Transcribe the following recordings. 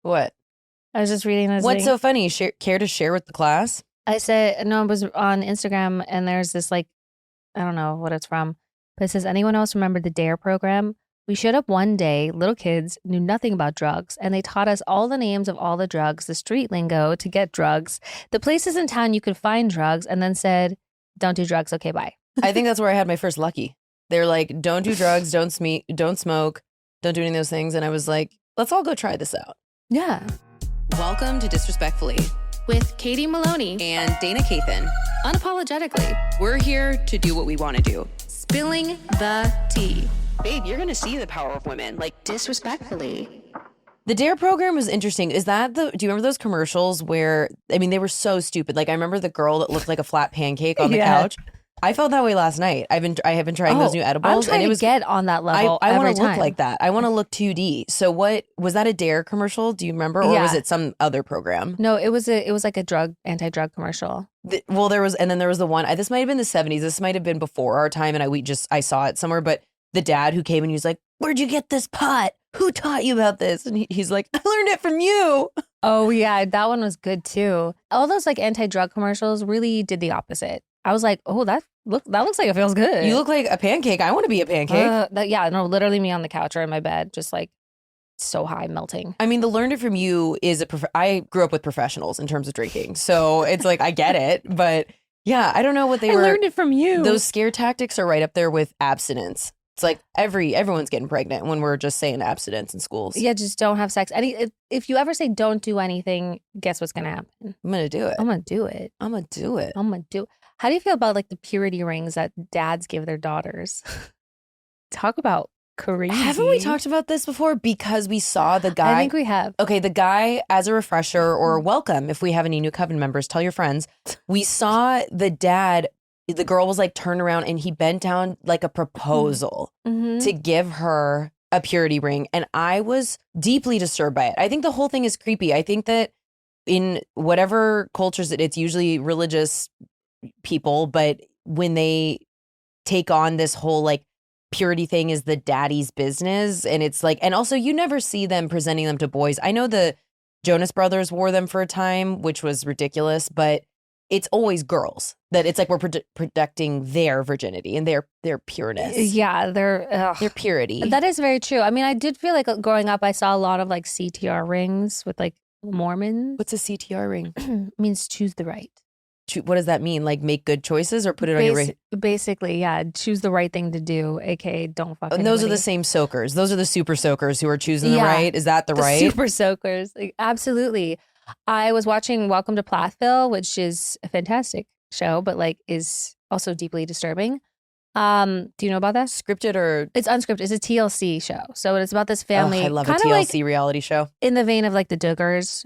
What? I was just reading this What's thing. so funny? Care to share with the class? I said, no, it was on Instagram, and there's this like, I don't know what it's from, but it says, anyone else remember the DARE program? We showed up one day, little kids, knew nothing about drugs, and they taught us all the names of all the drugs, the street lingo to get drugs, the places in town you could find drugs, and then said, don't do drugs, okay, bye. I think that's where I had my first lucky. They're like, don't do drugs, don't smoke, don't do any of those things. And I was like, let's all go try this out. Yeah. Welcome to Disrespectfully with Katie Maloney and Dayna Kathan. Unapologetically, We're here to do what we want to do. spilling the tea. Babe, you're going to see the power of women. Like, Disrespectfully. the DARE program was interesting. Do you remember those commercials where, I mean, they were so stupid. Like, I remember the girl that looked like a flat pancake on the couch. I felt that way last night. I have been trying those new edibles. I'm trying to get on that level. I want every to look time. like that. I want to look 2D. So what was that, a DARE commercial? Do you remember, or was it some other program? No, it was like a anti-drug commercial. Well, there was the one. This might have been the 70s. This might have been before our time, and I saw it somewhere. But the dad who came and he was like, "Where'd you get this pot? Who taught you about this?" And he's like, "I learned it from you." Oh yeah, that one was good too. All those like anti-drug commercials really did the opposite. I was like, oh, that looks like it feels good. You look like a pancake. I want to be a pancake. Literally me on the couch or in my bed, just like so high, melting. I mean, the learned it from you is I grew up with professionals in terms of drinking, so it's like I get it, but yeah, I don't know what they were. I learned it from you. Those scare tactics are right up there with abstinence. It's like everyone's getting pregnant when we're just saying abstinence in schools. Yeah, just don't have sex. If you ever say don't do anything, guess what's gonna happen? I'm gonna do it. I'm gonna do it. I'm gonna do it. I'm gonna do it. How do you feel about like the purity rings that dads give their daughters? Talk about crazy. Haven't we talked about this before? Because we saw the guy. I think we have. Okay, the guy, as a refresher or welcome, if we have any new Coven members, tell your friends. We saw the dad. The girl was like turned around and he bent down like a proposal to give her a purity ring. And I was deeply disturbed by it. I think the whole thing is creepy. I think that in whatever cultures it's usually religious people, but when they take on this whole like purity thing is the daddy's business. And it's like, and also you never see them presenting them to boys. I know the Jonas Brothers wore them for a time, which was ridiculous, but it's always girls that it's like we're protecting their virginity and their pureness. Yeah, their purity. That is very true. I mean, I did feel like growing up, I saw a lot of like CTR rings with like Mormons. What's a CTR ring? It means choose the right. What does that mean? Like make good choices or put it on your ring? Basically, yeah. Choose the right thing to do, aka don't fuck. And those are the same soakers. Those are the super soakers who are choosing the right. Is that the right? Super soakers. Like, absolutely. I was watching Welcome to Plathville, which is a fantastic show, but like is also deeply disturbing. Do you know about that? Scripted or? It's unscripted. It's a TLC show. So it's about this family. I love a TLC reality show. In the vein of like the Duggars,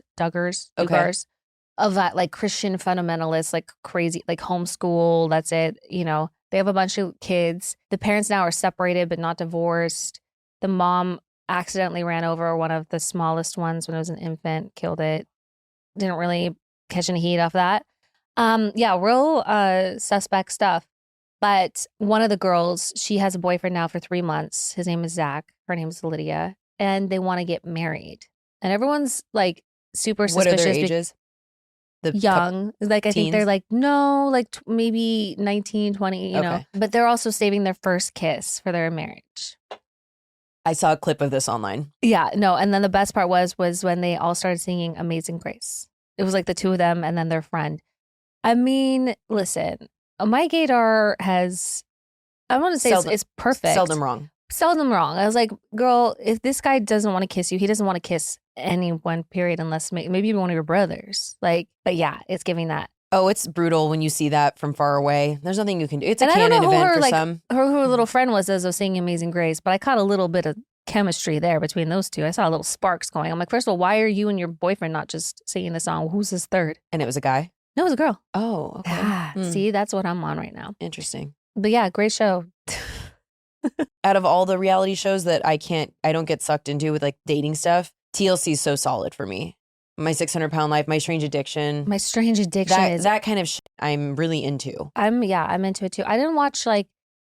of that like Christian fundamentalists, like crazy, like homeschool. That's it. You know, they have a bunch of kids. The parents now are separated, but not divorced. The mom accidentally ran over one of the smallest ones when it was an infant, killed it. Didn't really catch any heat off that. Real suspect stuff. But one of the girls, she has a boyfriend now for 3 months. His name is Zach. Her name is Lydia. And they want to get married. And everyone's like super suspicious. What are their ages? Young. Like I think they're like, no, like maybe 19, 20, you know. But they're also saving their first kiss for their marriage. I saw a clip of this online. Yeah, no. And then the best part was when they all started singing Amazing Grace. It was like the two of them and then their friend. I mean, listen, my gaydar has, I want to say it's perfect. Seldom wrong. I was like, girl, if this guy doesn't want to kiss you, he doesn't want to kiss anyone, period, unless maybe even one of your brothers. Like, but yeah, it's giving that. Oh, it's brutal when you see that from far away. There's nothing you can do. It's a canon event for some. Her little friend was as I was singing Amazing Grace, but I caught a little bit of chemistry there between those two. I saw little sparks going. I'm like, first of all, why are you and your boyfriend not just singing the song? Who's this third? And it was a guy? No, it was a girl. Oh, okay. Ah, see, that's what I'm on right now. Interesting. But yeah, great show. Out of all the reality shows that I don't get sucked into with like dating stuff, TLC is so solid for me. My 600-pound life, My Strange Addiction. My Strange Addiction is that kind of shit I'm really into. I'm into it too. I didn't watch like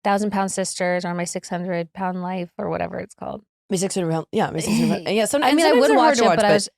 1,000-Pound Sisters or My 600-Pound Life or whatever it's called. My 600 pound, yeah, my 600 pound. Yeah, I mean, I would watch it, but I was,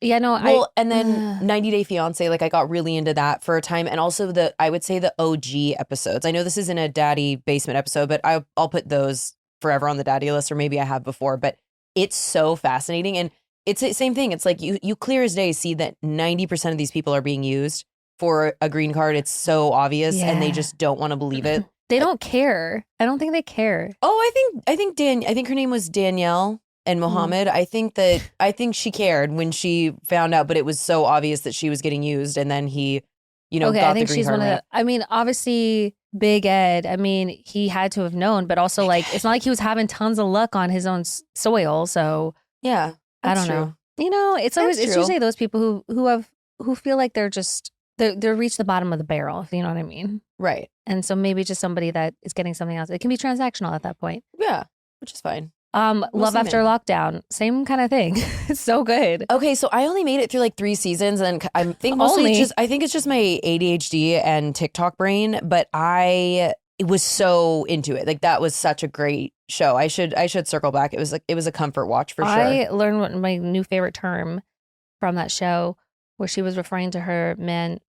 and then 90 Day Fiance, like I got really into that for a time. And also I would say the OG episodes. I know this isn't a daddy basement episode, but I'll put those forever on the daddy list, or maybe I have before, but it's so fascinating. And it's the same thing. It's like you clear as day see that 90% of these people are being used for a green card. It's so obvious and they just don't want to believe it. They don't care. I don't think they care. Oh, I think her name was Danielle and Mohammed. I think she cared when she found out, but it was so obvious that she was getting used, and then he, got I think the green she's card. one of the, I mean, obviously Big Ed, I mean, he had to have known, but also like it's not like he was having tons of luck on his own soil, so yeah, I don't know. It's always it's usually those people who feel like they're reached the bottom of the barrel, if you know what I mean. Right. And so maybe just somebody that is getting something else. It can be transactional at that point. Yeah, which is fine. Love After Lockdown, same kind of thing. It's so good. Okay, so I only made it through like 3 seasons, and I think mostly it's just my ADHD and TikTok brain, but I was so into it. Like that was such a great show. I should circle back. It was a comfort watch for sure. I learned what my new favorite term from that show, where she was referring to her man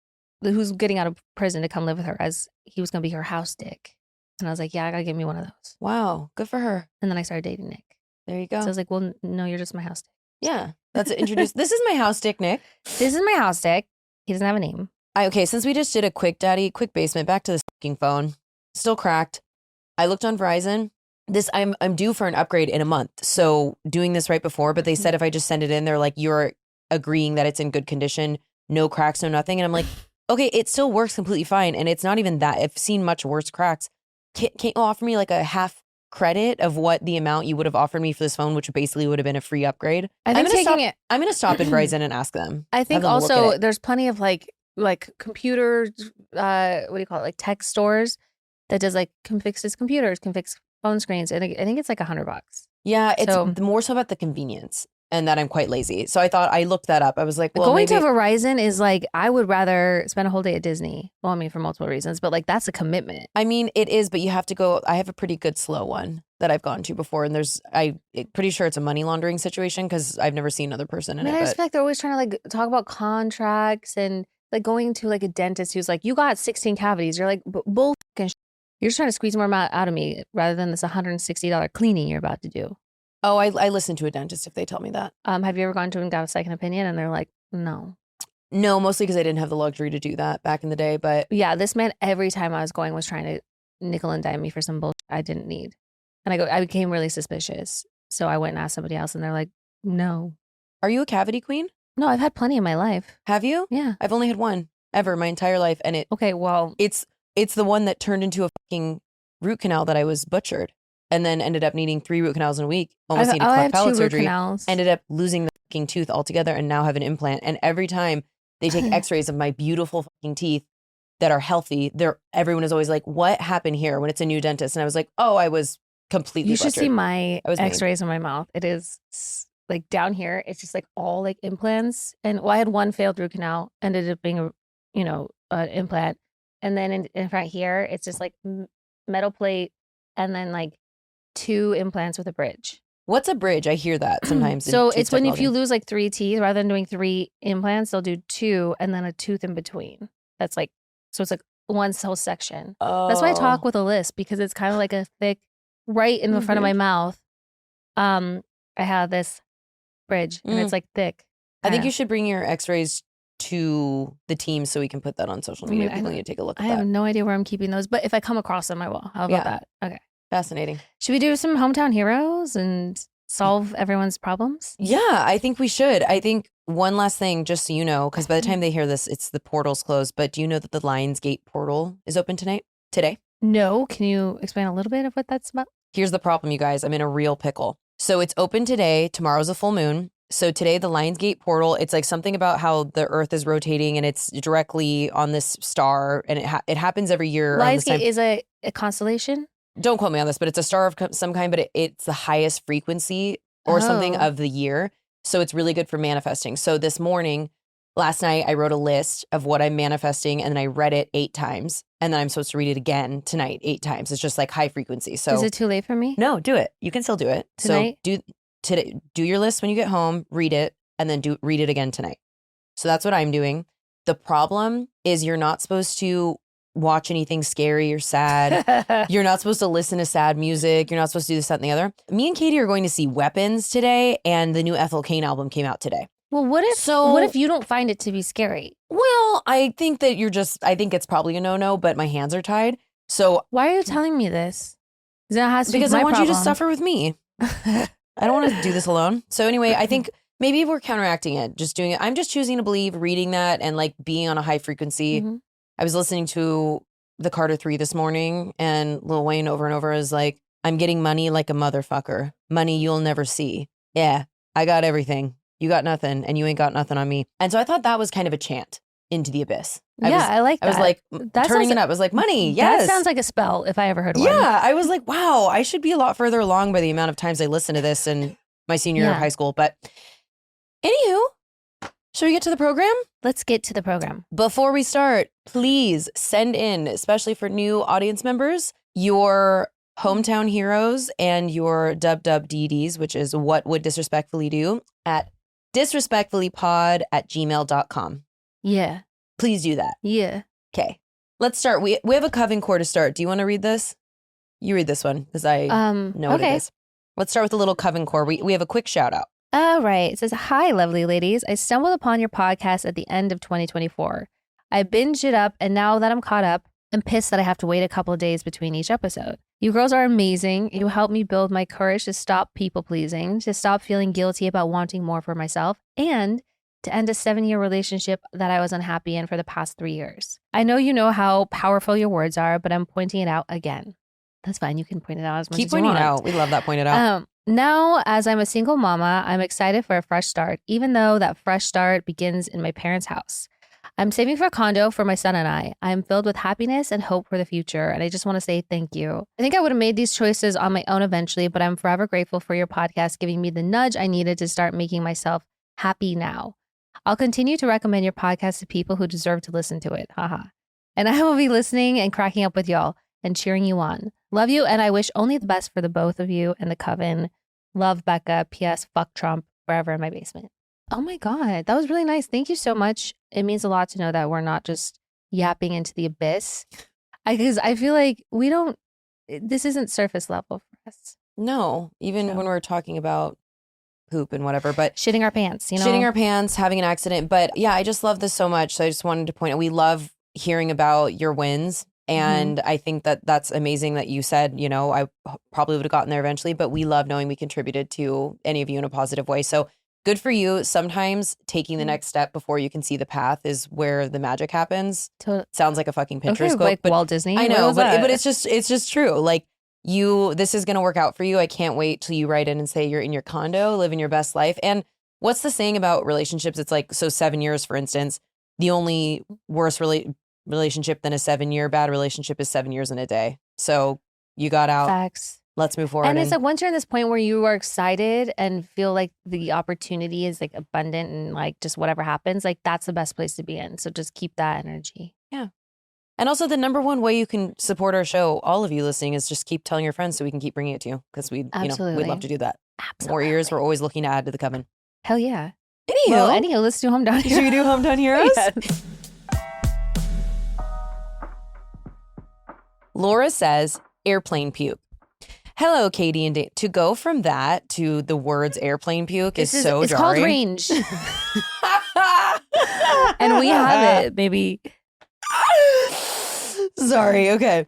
who's getting out of prison to come live with her as he was going to be her house dick. And I was like, yeah, I got to give me one of those. Wow, good for her. And then I started dating Nick. There you go. So I was like, well, no, you're just my house dick. Yeah, that's introduced. This is my house dick, Nick. This is my house dick. He doesn't have a name. Okay, since we just did a quick basement, back to this fucking phone. Still cracked. I looked on Verizon. I'm due for an upgrade in a month. So doing this right before, but they said if I just send it in, they're like, you're agreeing that it's in good condition, no cracks, no nothing. And I'm like, okay, it still works completely fine. And it's not even that. I've seen much worse cracks. Can't you offer me like a half credit of what the amount you would have offered me for this phone, which basically would have been a free upgrade? I think I'm going to stop in Verizon and ask them. I think also there's plenty of like computer, what do you call it? Like tech stores that does like can fix computers, can fix phone screens. And I think it's like $100. Yeah, it's more so about the convenience and that I'm quite lazy. So I looked that up. I was like, well, going to Verizon is like, I would rather spend a whole day at Disney. Well, I mean, for multiple reasons, but like that's a commitment. I mean, it is, but you have to go. I have a pretty good slow one that I've gone to before. And I'm pretty sure it's a money laundering situation because I've never seen another person in it. I respect they're always trying to like talk about contracts and like going to like a dentist who's like, you got 16 cavities. You're like, bull fucking shit. You're just trying to squeeze more out of me rather than this $160 cleaning you're about to do. Oh, I listen to a dentist if they tell me that. Have you ever gone to and got a second opinion and they're like, no? No, mostly because I didn't have the luxury to do that back in the day. But yeah, this man every time I was going was trying to nickel and dime me for some bullshit I didn't need. And I became really suspicious. So I went and asked somebody else and they're like, no. Are you a cavity queen? No, I've had plenty in my life. Have you? Yeah. I've only had one ever my entire life. And it's the one that turned into a fucking root canal that I was butchered. And then ended up needing 3 root canals in a week. Almost needed cleft palate surgery. Ended up losing the fucking tooth altogether and now have an implant. And every time they take x-rays of my beautiful fucking teeth that are healthy, everyone is always like, what happened here when it's a new dentist? And I was like, oh, I was completely You should butchered. see my x-rays in my mouth. It is like down here. It's just like all like implants. And I had one failed root canal, ended up being an implant. And then in front here, it's just like metal plate and then like 2 implants with a bridge. What's a bridge? I hear that sometimes. So it's when if you lose like 3 teeth, rather than doing 3 implants, they'll do 2 and then a tooth in between. That's like, so it's like one whole section. Oh. That's why I talk with a lisp, because it's kind of like a thick, right in the front of my mouth. I have this bridge and it's like thick. I think you should bring your x-rays to the team so we can put that on social media. People need to take a look at that. I have no idea where I'm keeping those, but if I come across them, I will. How about that? Okay. Fascinating. Should we do some hometown heroes and solve everyone's problems? Yeah, I think we should. I think one last thing, just so you know, because by the time they hear this, it's the portal's closed. But do you know that the Lionsgate portal is open today? No. Can you explain a little bit of what that's about? Here's the problem, you guys. I'm in a real pickle. So it's open today. Tomorrow's a full moon. So today, the Lionsgate portal, it's like something about how the Earth is rotating and it's directly on this star. And it happens every year. Lionsgate is a constellation? Don't quote me on this, but it's a star of some kind, but it's the highest frequency or something of the year. So it's really good for manifesting. So last night, I wrote a list of what I'm manifesting and then I read it 8 times. And then I'm supposed to read it again tonight 8 times. It's just like high frequency. So is it too late for me? No, do it. You can still do it. Tonight? So do today, do your list when you get home, read it, and then read it again tonight. So that's what I'm doing. The problem is you're not supposed to watch anything scary or sad. You're not supposed to listen to sad music. You're not supposed to do this, that, and the other. Me and Katie are going to see Weapons today, and the new Ethel Cain album came out today. Well, what if you don't find it to be scary? Well, I think that I think it's probably a no-no, but my hands are tied. So why are you telling me this? Because I want you to suffer with me. I don't want to do this alone. So anyway, I think maybe we're counteracting it, just doing it. I'm just choosing to believe, reading that, and like being on a high frequency. Mm-hmm. I was listening to the Carter 3 this morning, and Lil Wayne over and over is like, I'm getting money like a motherfucker. Money you'll never see. Yeah, I got everything. You got nothing, and you ain't got nothing on me. And so I thought that was kind of a chant into the abyss. I like that. I was like, turning it up. I was like, money, yes. That sounds like a spell if I ever heard one. Yeah, I was like, wow, I should be a lot further along by the amount of times I listened to this in my senior year of high school. But anywho, shall we get to the program? Let's get to the program. Before we start, please send in, especially for new audience members, your hometown heroes and your WWDDs, which is what would disrespectfully do, at disrespectfullypod@gmail.com. Yeah. Please do that. Yeah. Okay. Let's start. We have a Coven core to start. Do you want to read this? You read this one because I know what it is. Let's start with a little Coven core. We have a quick shout out. All right. It says, hi, lovely ladies. I stumbled upon your podcast at the end of 2024. I binged it up, and now that I'm caught up, I'm pissed that I have to wait a couple of days between each episode. You girls are amazing. You help me build my courage to stop people pleasing, to stop feeling guilty about wanting more for myself, and to end a 7-year relationship that I was unhappy in for the past 3 years. I know you know how powerful your words are, but I'm pointing it out again. That's fine. You can point it out as much as you want. Keep pointing it out. We love that pointed out. Now, as I'm a single mama, I'm excited for a fresh start, even though that fresh start begins in my parents' house. I'm saving for a condo for my son and I. I'm filled with happiness and hope for the future, and I just want to say thank you. I think I would have made these choices on my own eventually, but I'm forever grateful for your podcast giving me the nudge I needed to start making myself happy now. I'll continue to recommend your podcast to people who deserve to listen to it. Haha. And I will be listening and cracking up with y'all and cheering you on. Love you, and I wish only the best for the both of you and the Coven. Love, Becca. P.S. Fuck Trump forever in my basement. Oh my God. That was really nice. Thank you so much. It means a lot to know that we're not just yapping into the abyss. Because I feel like this isn't surface level for us. No, even when we're talking about poop and whatever, but shitting our pants, shitting our pants, having an accident. But yeah, I just love this so much. So I just wanted to point out, we love hearing about your wins. And I think that that's amazing that you said, I probably would have gotten there eventually, but we love knowing we contributed to any of you in a positive way. So good for you. Sometimes taking the next step before you can see the path is where the magic happens. Sounds like a fucking Pinterest quote. Like Walt Disney. I know, but it's just true. Like this is going to work out for you. I can't wait till you write in and say you're in your condo, living your best life. And what's the saying about relationships? It's like, so 7 years, for instance, the only worse relationship than a 7-year bad relationship is 7 years in a day. So you got out. Facts. Let's move forward. And it's like once you're in this point where you are excited and feel like the opportunity is like abundant and like just whatever happens, like that's the best place to be in. So just keep that energy. Yeah. And also the number one way you can support our show, all of you listening, is just keep telling your friends so we can keep bringing it to you. Because we'd love to do that. Absolutely. More ears, we're always looking to add to the Coven. Hell yeah. Anywho, let's do Hometown Heroes. Should we do Hometown Heroes? Yes. Laura says, airplane puke. Hello, Katie and Dane. To go from that to the words airplane puke is so it's jarring. It's called range. And we have it, baby. Sorry, okay.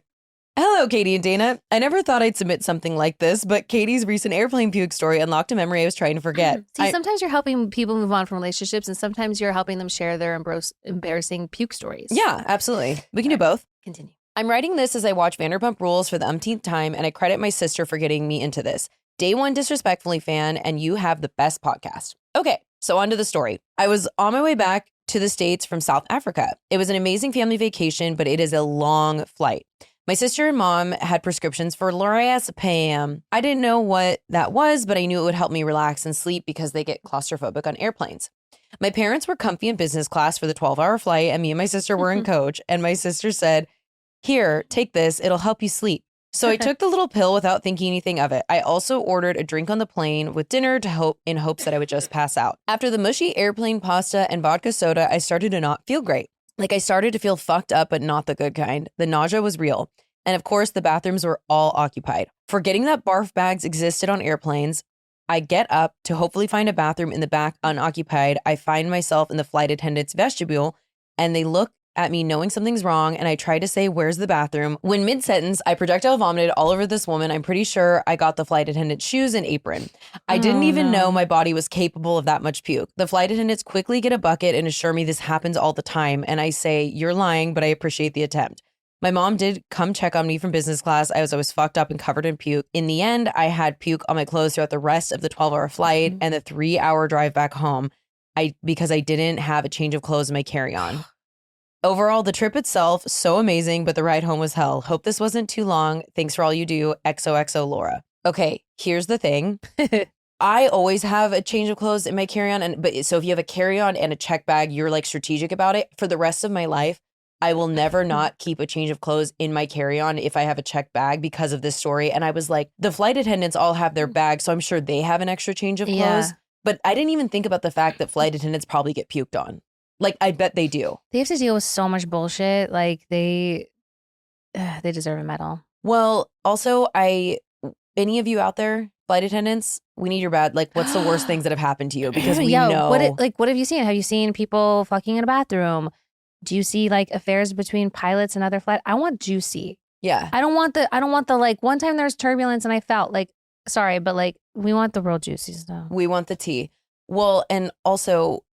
Hello, Katie and Dana. I never thought I'd submit something like this, but Katie's recent airplane puke story unlocked a memory I was trying to forget. See, sometimes you're helping people move on from relationships, and sometimes you're helping them share their embarrassing puke stories. Yeah, absolutely. We can do both. Continue. I'm writing this as I watch Vanderpump Rules for the umpteenth time, and I credit my sister for getting me into this. Day one Disrespectfully fan, and you have the best podcast. Okay, so on to the story. I was on my way back to the States from South Africa. It was an amazing family vacation, but it is a long flight. My sister and mom had prescriptions for lorazepam. I didn't know what that was, but I knew it would help me relax and sleep because they get claustrophobic on airplanes. My parents were comfy in business class for the 12-hour flight, and me and my sister were in coach, and my sister said, "Here, take this. It'll help you sleep." So I took the little pill without thinking anything of it. I also ordered a drink on the plane with dinner in hopes that I would just pass out. After the mushy airplane pasta and vodka soda, I started to not feel great. Like I started to feel fucked up, but not the good kind. The nausea was real. And of course, the bathrooms were all occupied. Forgetting that barf bags existed on airplanes, I get up to hopefully find a bathroom in the back unoccupied. I find myself in the flight attendant's vestibule and they look at me knowing something's wrong. And I try to say, where's the bathroom? When mid-sentence, I projectile vomited all over this woman. I'm pretty sure I got the flight attendant's shoes and apron. I didn't even know my body was capable of that much puke. The flight attendants quickly get a bucket and assure me this happens all the time. And I say, you're lying, but I appreciate the attempt. My mom did come check on me from business class. I was fucked up and covered in puke. In the end, I had puke on my clothes throughout the rest of the 12-hour flight and the 3-hour drive back home because I didn't have a change of clothes in my carry-on. Overall, the trip itself, so amazing, but the ride home was hell. Hope this wasn't too long. Thanks for all you do. XOXO Laura. Okay, here's the thing. I always have a change of clothes in my carry-on. So if you have a carry-on and a check bag, you're like strategic about it. For the rest of my life, I will never not keep a change of clothes in my carry-on if I have a checked bag because of this story. And I was like, the flight attendants all have their bags, so I'm sure they have an extra change of clothes. Yeah. But I didn't even think about the fact that flight attendants probably get puked on. Like, I bet they do. They have to deal with so much bullshit. Like, they deserve a medal. Well, also, any of you out there, flight attendants, we need your bad. Like, what's the worst things that have happened to you? Because we know. What have you seen? Have you seen people fucking in a bathroom? Do you see like affairs between pilots and other flight? I want juicy. Yeah. I don't want the like one time there was turbulence and I felt like, sorry, but like we want the real juicy stuff. We want the tea. Well, and also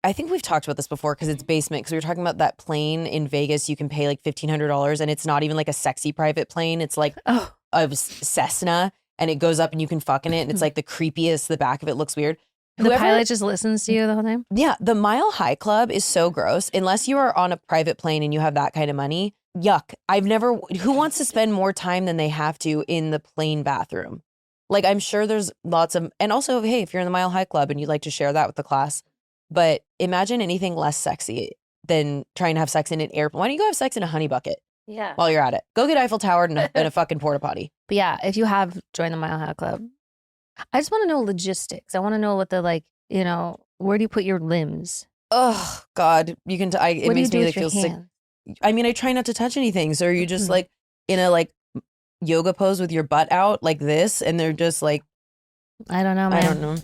I think we've talked about this before because it's basement. Because we were talking about that plane in Vegas. You can pay like $1,500 and it's not even like a sexy private plane. It's like a Cessna and it goes up and you can fuck in it. And it's like the creepiest. The back of it looks weird. The pilot just listens to you the whole time? Yeah. The Mile High Club is so gross. Unless you are on a private plane and you have that kind of money. Yuck. Who wants to spend more time than they have to in the plane bathroom? Like, I'm sure there's lots of, and also, hey, if you're in the Mile High Club and you'd like to share that with the class, but imagine anything less sexy than trying to have sex in an airplane. Why don't you go have sex in a honey bucket? Yeah. While you're at it. Go get Eiffel Towered in a fucking porta potty. But yeah, if you have joined the Mile High Club, I just want to know logistics. I want to know what the like, you know, where do you put your limbs? Oh God, you can. It makes me like feel sick. I mean, I try not to touch anything. So are you just like in a like yoga pose with your butt out like this, and they're just like, I don't know, man. I don't know.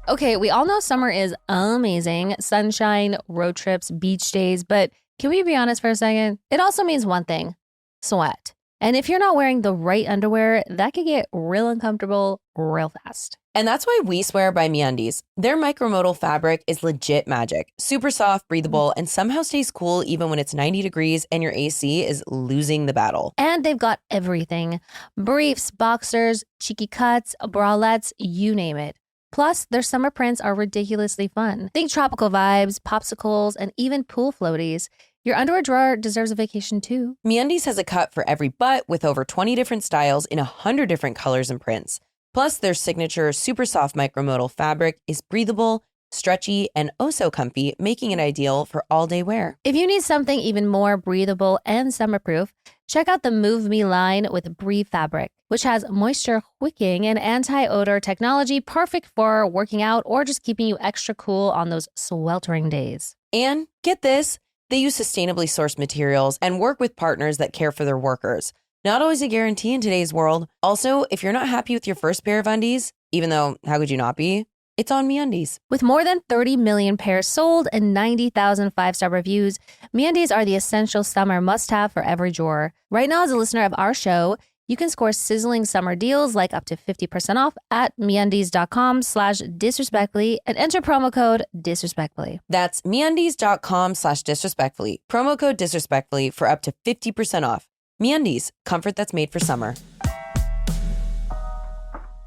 Okay, we all know summer is amazing. Sunshine, road trips, beach days. But can we be honest for a second? It also means one thing, sweat. And if you're not wearing the right underwear, that could get real uncomfortable real fast. And that's why we swear by MeUndies. Their micromodal fabric is legit magic. Super soft, breathable, and somehow stays cool even when it's 90 degrees and your AC is losing the battle. And they've got everything. Briefs, boxers, cheeky cuts, bralettes, you name it. Plus, their summer prints are ridiculously fun. Think tropical vibes, popsicles, and even pool floaties. Your underwear drawer deserves a vacation too. MeUndies has a cut for every butt with over 20 different styles in 100 different colors and prints. Plus, their signature super soft micromodal fabric is breathable, stretchy, and oh so comfy, making it ideal for all-day wear. If you need something even more breathable and summer-proof, check out the Move Me line with Bree fabric, which has moisture wicking and anti-odor technology perfect for working out or just keeping you extra cool on those sweltering days. And get this, they use sustainably sourced materials and work with partners that care for their workers. Not always a guarantee in today's world. Also, if you're not happy with your first pair of undies, even though how could you not be? It's on MeUndies. With more than 30 million pairs sold and 90,000 five-star reviews, MeUndies are the essential summer must-have for every drawer. Right now, as a listener of our show, you can score sizzling summer deals like up to 50% off at MeUndies.com/disrespectfully and enter promo code disrespectfully. That's MeUndies.com/disrespectfully. Promo code disrespectfully for up to 50% off. MeUndies, comfort that's made for summer.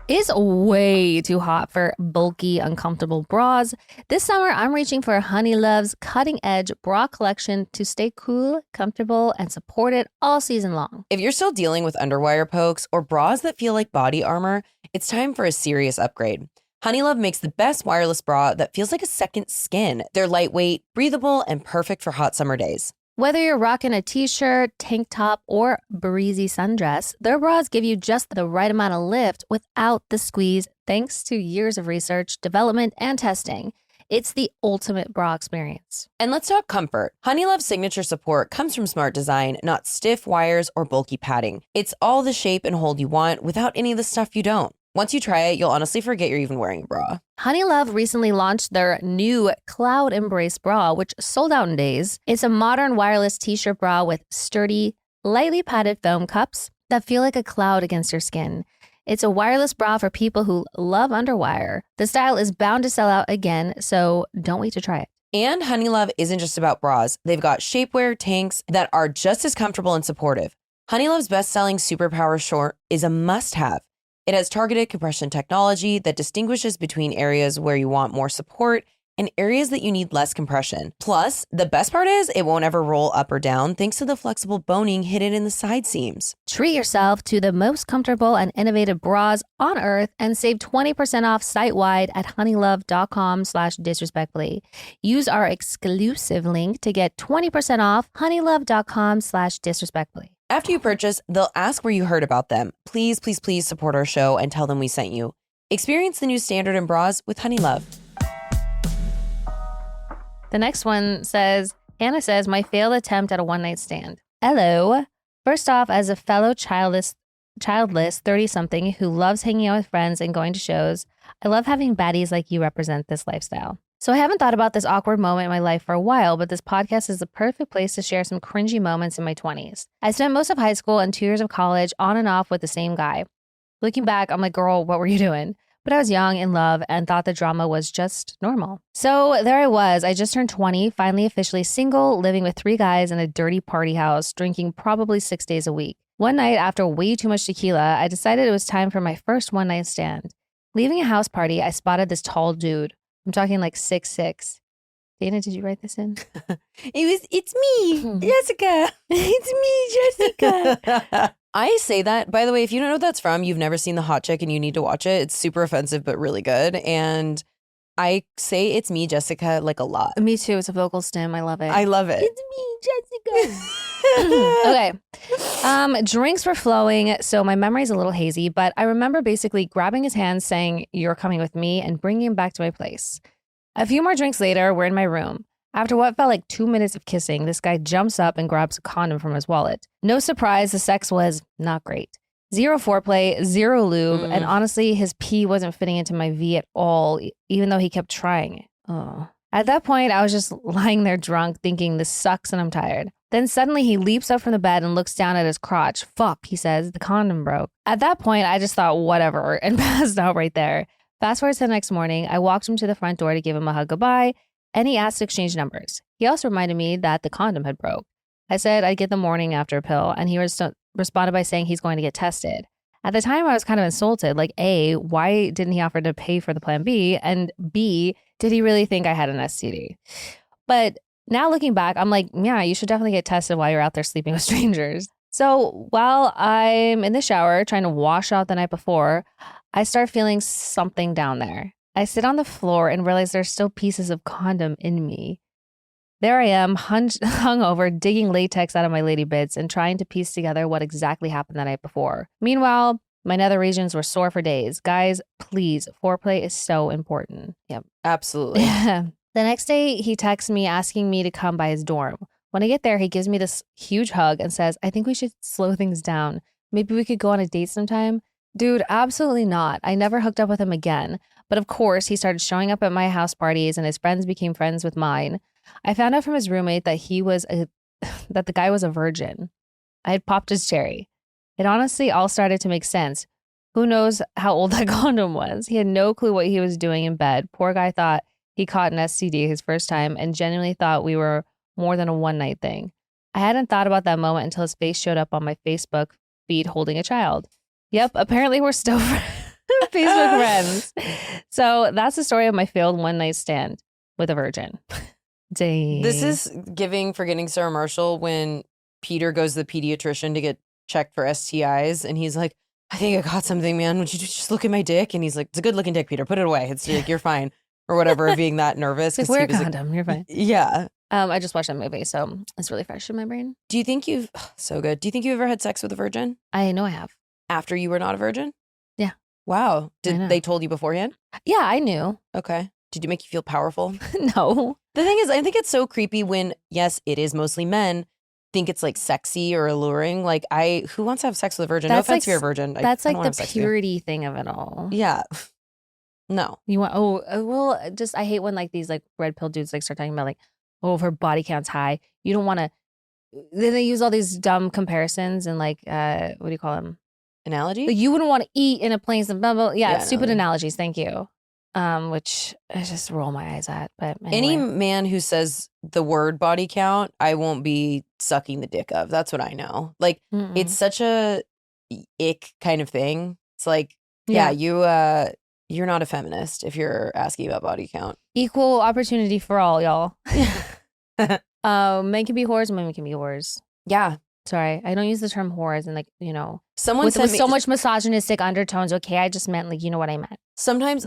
It's way too hot for bulky, uncomfortable bras. This summer, I'm reaching for Honey Love's cutting-edge bra collection to stay cool, comfortable, and supported all season long. If you're still dealing with underwire pokes or bras that feel like body armor, it's time for a serious upgrade. Honey Love makes the best wireless bra that feels like a second skin. They're lightweight, breathable, and perfect for hot summer days. Whether you're rocking a t-shirt, tank top, or breezy sundress, their bras give you just the right amount of lift without the squeeze, thanks to years of research, development, and testing. It's the ultimate bra experience. And let's talk comfort. Honeylove's signature support comes from smart design, not stiff wires or bulky padding. It's all the shape and hold you want without any of the stuff you don't. Once you try it, you'll honestly forget you're even wearing a bra. Honeylove recently launched their new Cloud Embrace bra, which sold out in days. It's a modern wireless t-shirt bra with sturdy, lightly padded foam cups that feel like a cloud against your skin. It's a wireless bra for people who love underwire. The style is bound to sell out again, so don't wait to try it. And Honeylove isn't just about bras. They've got shapewear tanks that are just as comfortable and supportive. Honeylove's best-selling Superpower Short is a must-have. It has targeted compression technology that distinguishes between areas where you want more support and areas that you need less compression. Plus, the best part is it won't ever roll up or down thanks to the flexible boning hidden in the side seams. Treat yourself to the most comfortable and innovative bras on earth and save 20% off site-wide at honeylove.com/disrespectfully. Use our exclusive link to get 20% off honeylove.com/disrespectfully. After you purchase, they'll ask where you heard about them. Please, please, please support our show and tell them we sent you. Experience the new standard in bras with Honeylove. The next one says, Hannah says, my failed attempt at a one-night stand. Hello. First off, as a fellow childless 30-something who loves hanging out with friends and going to shows, I love having baddies like you represent this lifestyle. So I haven't thought about this awkward moment in my life for a while, but this podcast is the perfect place to share some cringy moments in my 20s. I spent most of high school and 2 years of college on and off with the same guy. Looking back, I'm like, girl, what were you doing? But I was young, in love, and thought the drama was just normal. So there I was. I just turned 20, finally officially single, living with 3 guys in a dirty party house, drinking probably 6 days a week. One night, after way too much tequila, I decided it was time for my first one-night stand. Leaving a house party, I spotted this tall dude. I'm talking like 6'6". Dayna, did you write this in? It's me, Jessica. It's me, Jessica. I say that, by the way, if you don't know what that's from, you've never seen The Hot Chick and you need to watch it. It's super offensive, but really good. And I say it's me, Jessica, like a lot. Me too. It's a vocal stem. I love it. I love it. It's me, Jessica. Okay. Drinks were flowing, so my memory's a little hazy, but I remember basically grabbing his hand, saying, "You're coming with me," and bringing him back to my place. A few more drinks later, we're in my room. After what felt like 2 minutes of kissing, this guy jumps up and grabs a condom from his wallet. No surprise, the sex was not great. 0 foreplay, 0 lube, and honestly, his pee wasn't fitting into my V at all, even though he kept trying it. Oh. At that point, I was just lying there drunk, thinking this sucks and I'm tired. Then suddenly he leaps up from the bed and looks down at his crotch. Fuck, he says, the condom broke. At that point, I just thought, whatever, and passed out right there. Fast forward to the next morning, I walked him to the front door to give him a hug goodbye, and he asked to exchange numbers. He also reminded me that the condom had broke. I said I'd get the morning after a pill, and he responded by saying he's going to get tested. At the time, I was kind of insulted. Like, A, why didn't he offer to pay for the plan B? And B, did he really think I had an STD? But now looking back, I'm like, yeah, you should definitely get tested while you're out there sleeping with strangers. So while I'm in the shower trying to wash out the night before, I start feeling something down there. I sit on the floor and realize there's still pieces of condom in me. There I am, hungover, digging latex out of my lady bits and trying to piece together what exactly happened the night before. Meanwhile, my nether regions were sore for days. Guys, please, foreplay is so important. Yep. Absolutely. The next day, he texts me asking me to come by his dorm. When I get there, he gives me this huge hug and says, I think we should slow things down. Maybe we could go on a date sometime. Dude, absolutely not. I never hooked up with him again. But of course, he started showing up at my house parties and his friends became friends with mine. I found out from his roommate that that the guy was a virgin. I had popped his cherry. It honestly all started to make sense. Who knows how old that condom was? He had no clue what he was doing in bed. Poor guy thought he caught an STD his first time and genuinely thought we were more than a one-night thing. I hadn't thought about that moment until his face showed up on my Facebook feed holding a child. Yep, apparently we're still Facebook friends. So that's the story of my failed one-night stand with a virgin. Dang. This is giving Forgetting Sarah Marshall when Peter goes to the pediatrician to get checked for STIs. And he's like, I think I caught something, man. Would you just look at my dick? And he's like, it's a good looking dick, Peter. Put it away. It's like, you're fine. Or whatever, being that nervous. It's like, wear a condom. You're fine. Yeah. I just watched that movie, so it's really fresh in my brain. Do you think so good. Do you think you've ever had sex with a virgin? I know I have. After you were not a virgin? Yeah. Wow. Did they told you beforehand? Yeah, I knew. Okay. Did it make you feel powerful? No. The thing is, I think it's so creepy when, yes, it is mostly men, think it's like sexy or alluring. Like, who wants to have sex with a virgin? No offense if you're a virgin. That's I like the purity thing of it all. Yeah. No. You want, I hate when like these like red pill dudes like start talking about like, oh, if her body count's high. You don't want to, then they use all these dumb comparisons and like, what do you call them? Analogy? Like, you wouldn't want to eat in a place and blah, blah. Yeah, stupid no. analogies. Thank you. Which I just roll my eyes at. But anyway. Any man who says the word body count, I won't be sucking the dick of. That's what I know. Like, it's such a ick kind of thing. It's like, you're not a feminist if you're asking about body count. Equal opportunity for all, y'all. Men can be whores, women can be whores. Yeah. Sorry, I don't use the term whores and like, you know, with so much misogynistic undertones. Okay, I just meant like, you know what I meant. Sometimes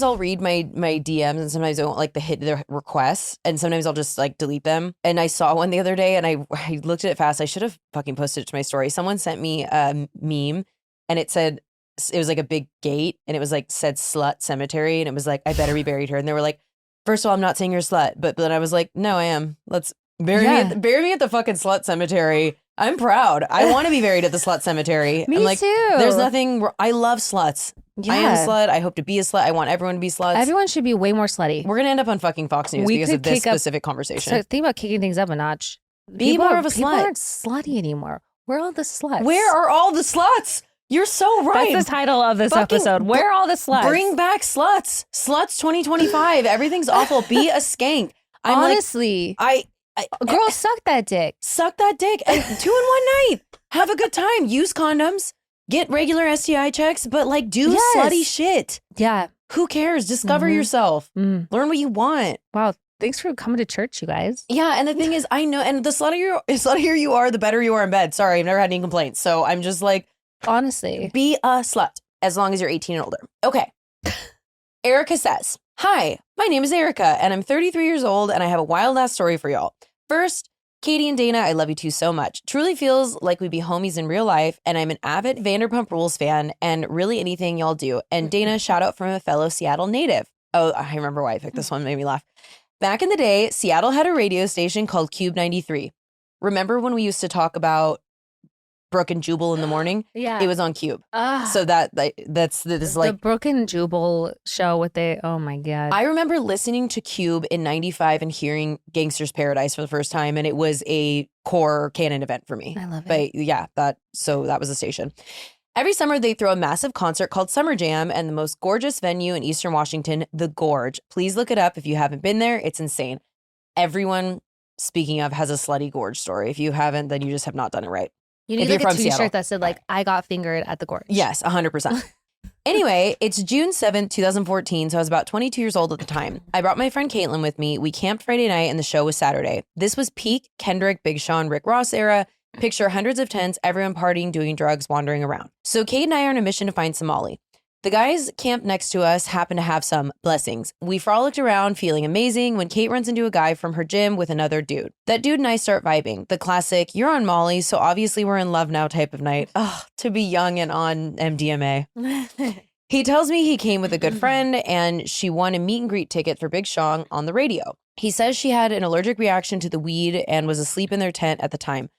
I'll read my DMs and sometimes I won't like hit the requests and sometimes I'll just like delete them. And I saw one the other day and I looked at it fast. I should have fucking posted it to my story. Someone sent me a meme and it was like a big gate and it was like said slut cemetery and it was like, I better be buried here. And they were like, first of all, I'm not saying you're a slut, but then I was like, no, I am. Let's bury me at the fucking slut cemetery. I'm proud. I want to be buried at the slut cemetery. Me I'm like, too. There's nothing. I love sluts. Yeah. I am a slut. I hope to be a slut. I want everyone to be sluts. Everyone should be way more slutty. We're gonna end up on fucking Fox News because of this specific conversation. So think about kicking things up a notch. Be more of a people slut. Aren't slutty anymore. Where are all the sluts? Where are all the sluts? You're so right. That's the title of this episode. Where are all the sluts? Bring back sluts. Sluts 2025. Everything's awful. Be a skank. Honestly, girl, suck that dick. Suck that dick. And 2 in 1 night. Have a good time. Use condoms. Get regular STI checks. But like do slutty shit. Yeah. Who cares? Discover yourself. Learn what you want. Wow. Thanks for coming to church, you guys. Yeah. And the thing is, I know. And the sluttier you are, the better you are in bed. Sorry. I've never had any complaints. So I'm just like. Honestly. Be a slut as long as you're 18 and older. Okay. Erica says, hi, my name is Erica and I'm 33 years old and I have a wild ass story for y'all. First, Katie and Dayna, I love you two so much. Truly feels like we'd be homies in real life and I'm an avid Vanderpump Rules fan and really anything y'all do. And Dayna, shout out from a fellow Seattle native. Oh, I remember why I picked this one. Made me laugh. Back in the day, Seattle had a radio station called Cube 93. Remember when we used to talk about Brooke and Jubal in the morning? Yeah. It was on Cube. So that's like the Brooke and Jubal show with oh my God. I remember listening to Cube in 95 and hearing Gangster's Paradise for the first time. And it was a core canon event for me. I love it. But yeah, that was the station. Every summer they throw a massive concert called Summer Jam and the most gorgeous venue in Eastern Washington, The Gorge. Please look it up if you haven't been there. It's insane. Everyone, speaking of, has a slutty gorge story. If you haven't, then you just have not done it right. You need like a t-shirt that said like, I got fingered at the gorge. Yes, 100%. Anyway, it's June 7th, 2014, so I was about 22 years old at the time. I brought my friend Caitlin with me. We camped Friday night and the show was Saturday. This was peak Kendrick, Big Sean, Rick Ross era. Picture hundreds of tents, everyone partying, doing drugs, wandering around. So Kate and I are on a mission to find some Molly. The guys camped next to us happen to have some blessings. We frolicked around feeling amazing when Kate runs into a guy from her gym with another dude. That dude and I start vibing. The classic, you're on Molly, so obviously we're in love now type of night. Oh, to be young and on MDMA. He tells me he came with a good friend and she won a meet and greet ticket for Big Sean on the radio. He says she had an allergic reaction to the weed and was asleep in their tent at the time.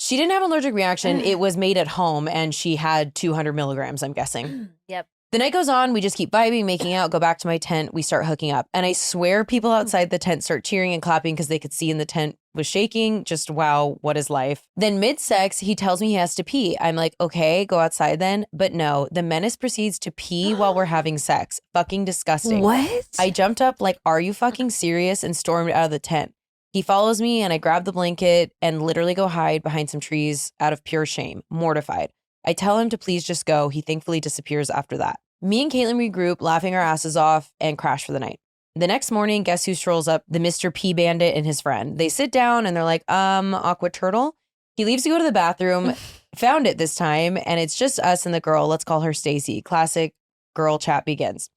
She didn't have an allergic reaction. It was made at home and she had 200 milligrams, I'm guessing. Yep. The night goes on. We just keep vibing, making out, go back to my tent. We start hooking up. And I swear people outside the tent start cheering and clapping because they could see in the tent was shaking. Just wow, what is life? Then mid-sex, he tells me he has to pee. I'm like, okay, go outside then. But no, the menace proceeds to pee while we're having sex. Fucking disgusting. What? I jumped up like, are you fucking serious? And stormed out of the tent. He follows me and I grab the blanket and literally go hide behind some trees out of pure shame, mortified. I tell him to please just go. He thankfully disappears after that. Me and Caitlin regroup, laughing our asses off, and crash for the night. The next morning, guess who strolls up? The Mr. P Bandit and his friend. They sit down and they're like, Aqua Turtle? He leaves to go to the bathroom, found it this time, and it's just us and the girl. Let's call her Stacy. Classic girl chat begins.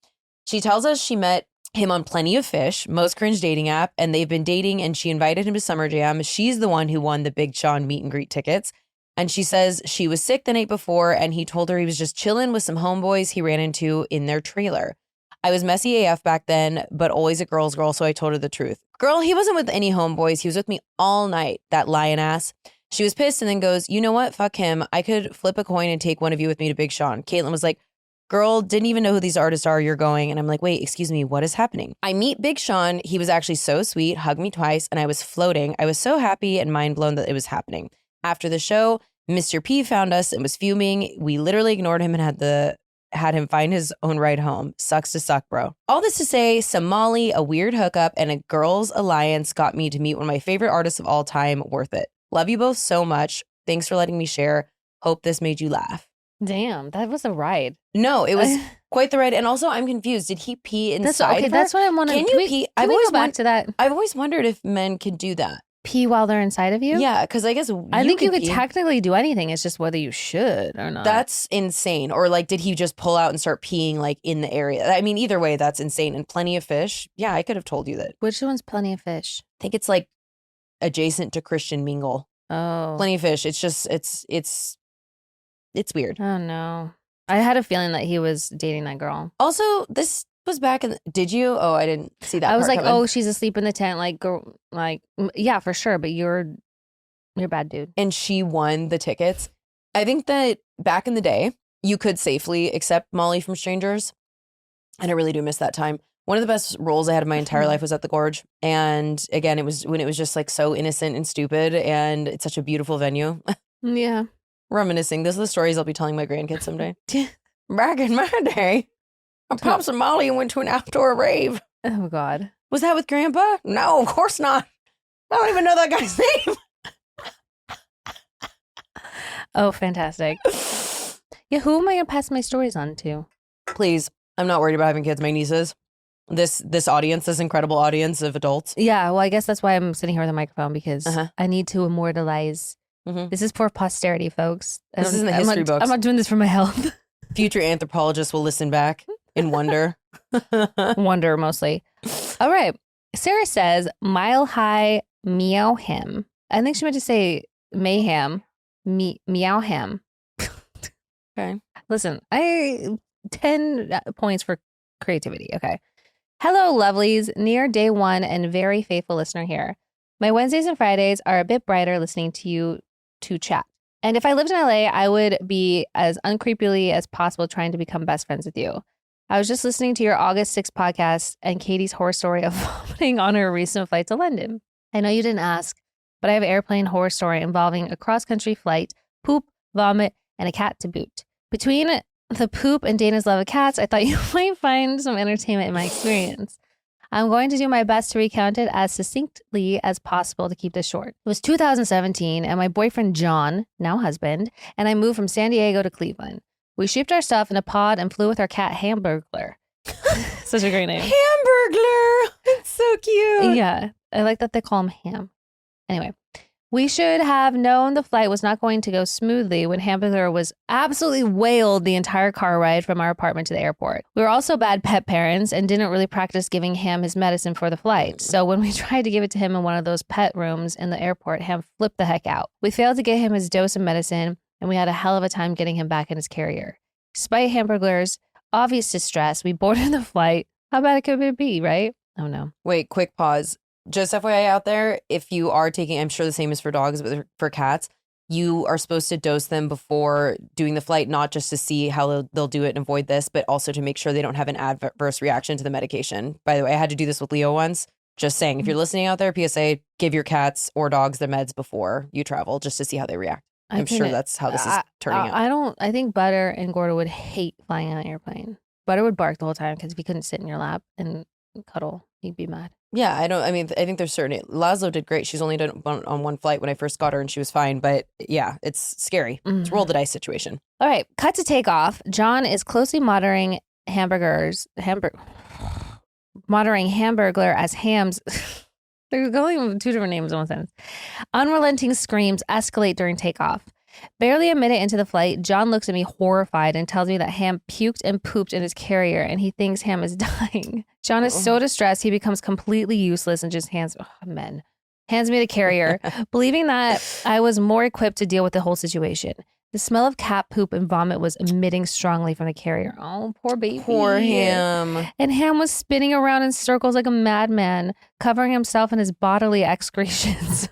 She tells us she met him on Plenty of Fish, most cringe dating app, and they've been dating, and she invited him to Summer Jam. She's the one who won the Big Sean meet and greet tickets. And she says she was sick the night before, and he told her he was just chilling with some homeboys he ran into in their trailer. I was messy AF back then, but always a girl's girl, so I told her the truth. Girl, he wasn't with any homeboys. He was with me all night, that lion ass. She was pissed and then goes, you know what? Fuck him. I could flip a coin and take one of you with me to Big Sean. Caitlin was like, girl, didn't even know who these artists are. You're going. And I'm like, wait, excuse me. What is happening? I meet Big Sean. He was actually so sweet, hugged me twice, and I was floating. I was so happy and mind blown that it was happening. After the show, Mr. P found us and was fuming. We literally ignored him and had him find his own ride home. Sucks to suck, bro. All this to say, some Molly, a weird hookup, and a girls' alliance got me to meet one of my favorite artists of all time. Worth it. Love you both so much. Thanks for letting me share. Hope this made you laugh. Damn, that was a ride. No, it was quite the ride. And also, I'm confused. Did he pee inside of her? That's what I'm wondering. Can you pee? Can we go back to that? I've always wondered if men can do that. Pee while they're inside of you? Yeah, because I guess I think you could technically do anything. It's just whether you should or not. That's insane. Or like, did he just pull out and start peeing like in the area? I mean, either way, that's insane. And Plenty of Fish. Yeah, I could have told you that. Which one's Plenty of Fish? I think it's like adjacent to Christian Mingle. Oh. Plenty of Fish. It's just, it's weird. Oh, no. I had a feeling that he was dating that girl. Also, this was back in, did you? Oh, I didn't see that. I was like, coming. oh, she's asleep in the tent. Like, girl, like, yeah, for sure. But you're a bad dude. And she won the tickets. I think that back in the day, you could safely accept Molly from strangers. And I really do miss that time. One of the best roles I had in my entire life was at the Gorge. And again, it was when it was just like so innocent and stupid. And it's such a beautiful venue. Yeah. Reminiscing. Those are the stories I'll be telling my grandkids someday. Back in my day, I popped some Molly and went to an outdoor rave. Oh, God. Was that with Grandpa? No, of course not. I don't even know that guy's name. Oh, fantastic. Yeah, who am I going to pass my stories on to? Please. I'm not worried about having kids. My nieces. This audience, this incredible audience of adults. Yeah, well, I guess that's why I'm sitting here with a microphone because I need to immortalize. This is for posterity, folks. This is in the history books. I'm not doing this for my health. Future anthropologists will listen back in wonder. Wonder, mostly. All right. Sarah says, Mile High Meow Him. I think she meant to say mayhem. Meow Him. Okay. Listen, 10 points for creativity. Okay. Hello, lovelies. Near day one and very faithful listener here. My Wednesdays and Fridays are a bit brighter listening to you to chat. And if I lived in LA, I would be as uncreepily as possible trying to become best friends with you. I was just listening to your August 6th podcast and Katie's horror story of vomiting on her recent flight to London. I know you didn't ask, but I have an airplane horror story involving a cross-country flight, poop, vomit, and a cat to boot. Between the poop and Dayna's love of cats, I thought you might find some entertainment in my experience. I'm going to do my best to recount it as succinctly as possible to keep this short. It was 2017, and my boyfriend John, now husband, and I moved from San Diego to Cleveland. We shipped our stuff in a pod and flew with our cat Hamburglar. Such a great name. Hamburglar! It's so cute. Yeah, I like that they call him Ham. Anyway, we should have known the flight was not going to go smoothly when Hamburglar was absolutely wailed the entire car ride from our apartment to the airport. We were also bad pet parents and didn't really practice giving Ham his medicine for the flight. So when we tried to give it to him in one of those pet rooms in the airport, Ham flipped the heck out. We failed to get him his dose of medicine, and we had a hell of a time getting him back in his carrier. Despite Hamburglar's obvious distress, we boarded the flight. How bad could it be, right? Oh no. Wait, quick pause. Just FYI out there, if you are taking, I'm sure the same is for dogs, but for cats, you are supposed to dose them before doing the flight, not just to see how they'll do it and avoid this, but also to make sure they don't have an adverse reaction to the medication. By the way, I had to do this with Leo once. Just saying, if you're listening out there, PSA, give your cats or dogs their meds before you travel just to see how they react. I'm sure that's how this is turning out. I think Butter and Gordo would hate flying on an airplane. Butter would bark the whole time because if he couldn't sit in your lap and cuddle, he'd be mad. Yeah, I think there's certain, Laszlo did great. She's only done on one flight when I first got her and she was fine. But yeah, it's scary. It's a roll the dice situation. All right, cut to takeoff. John is closely monitoring Hamburglar as Ham's. They're going with two different names in one sentence. Unrelenting screams escalate during takeoff. Barely a minute into the flight, John looks at me horrified and tells me that Ham puked and pooped in his carrier and he thinks Ham is dying. John is so distressed, he becomes completely useless and just hands me the carrier, believing that I was more equipped to deal with the whole situation. The smell of cat poop and vomit was emitting strongly from the carrier. Oh, poor baby. Poor Ham. And Ham was spinning around in circles like a madman, covering himself in his bodily excretions.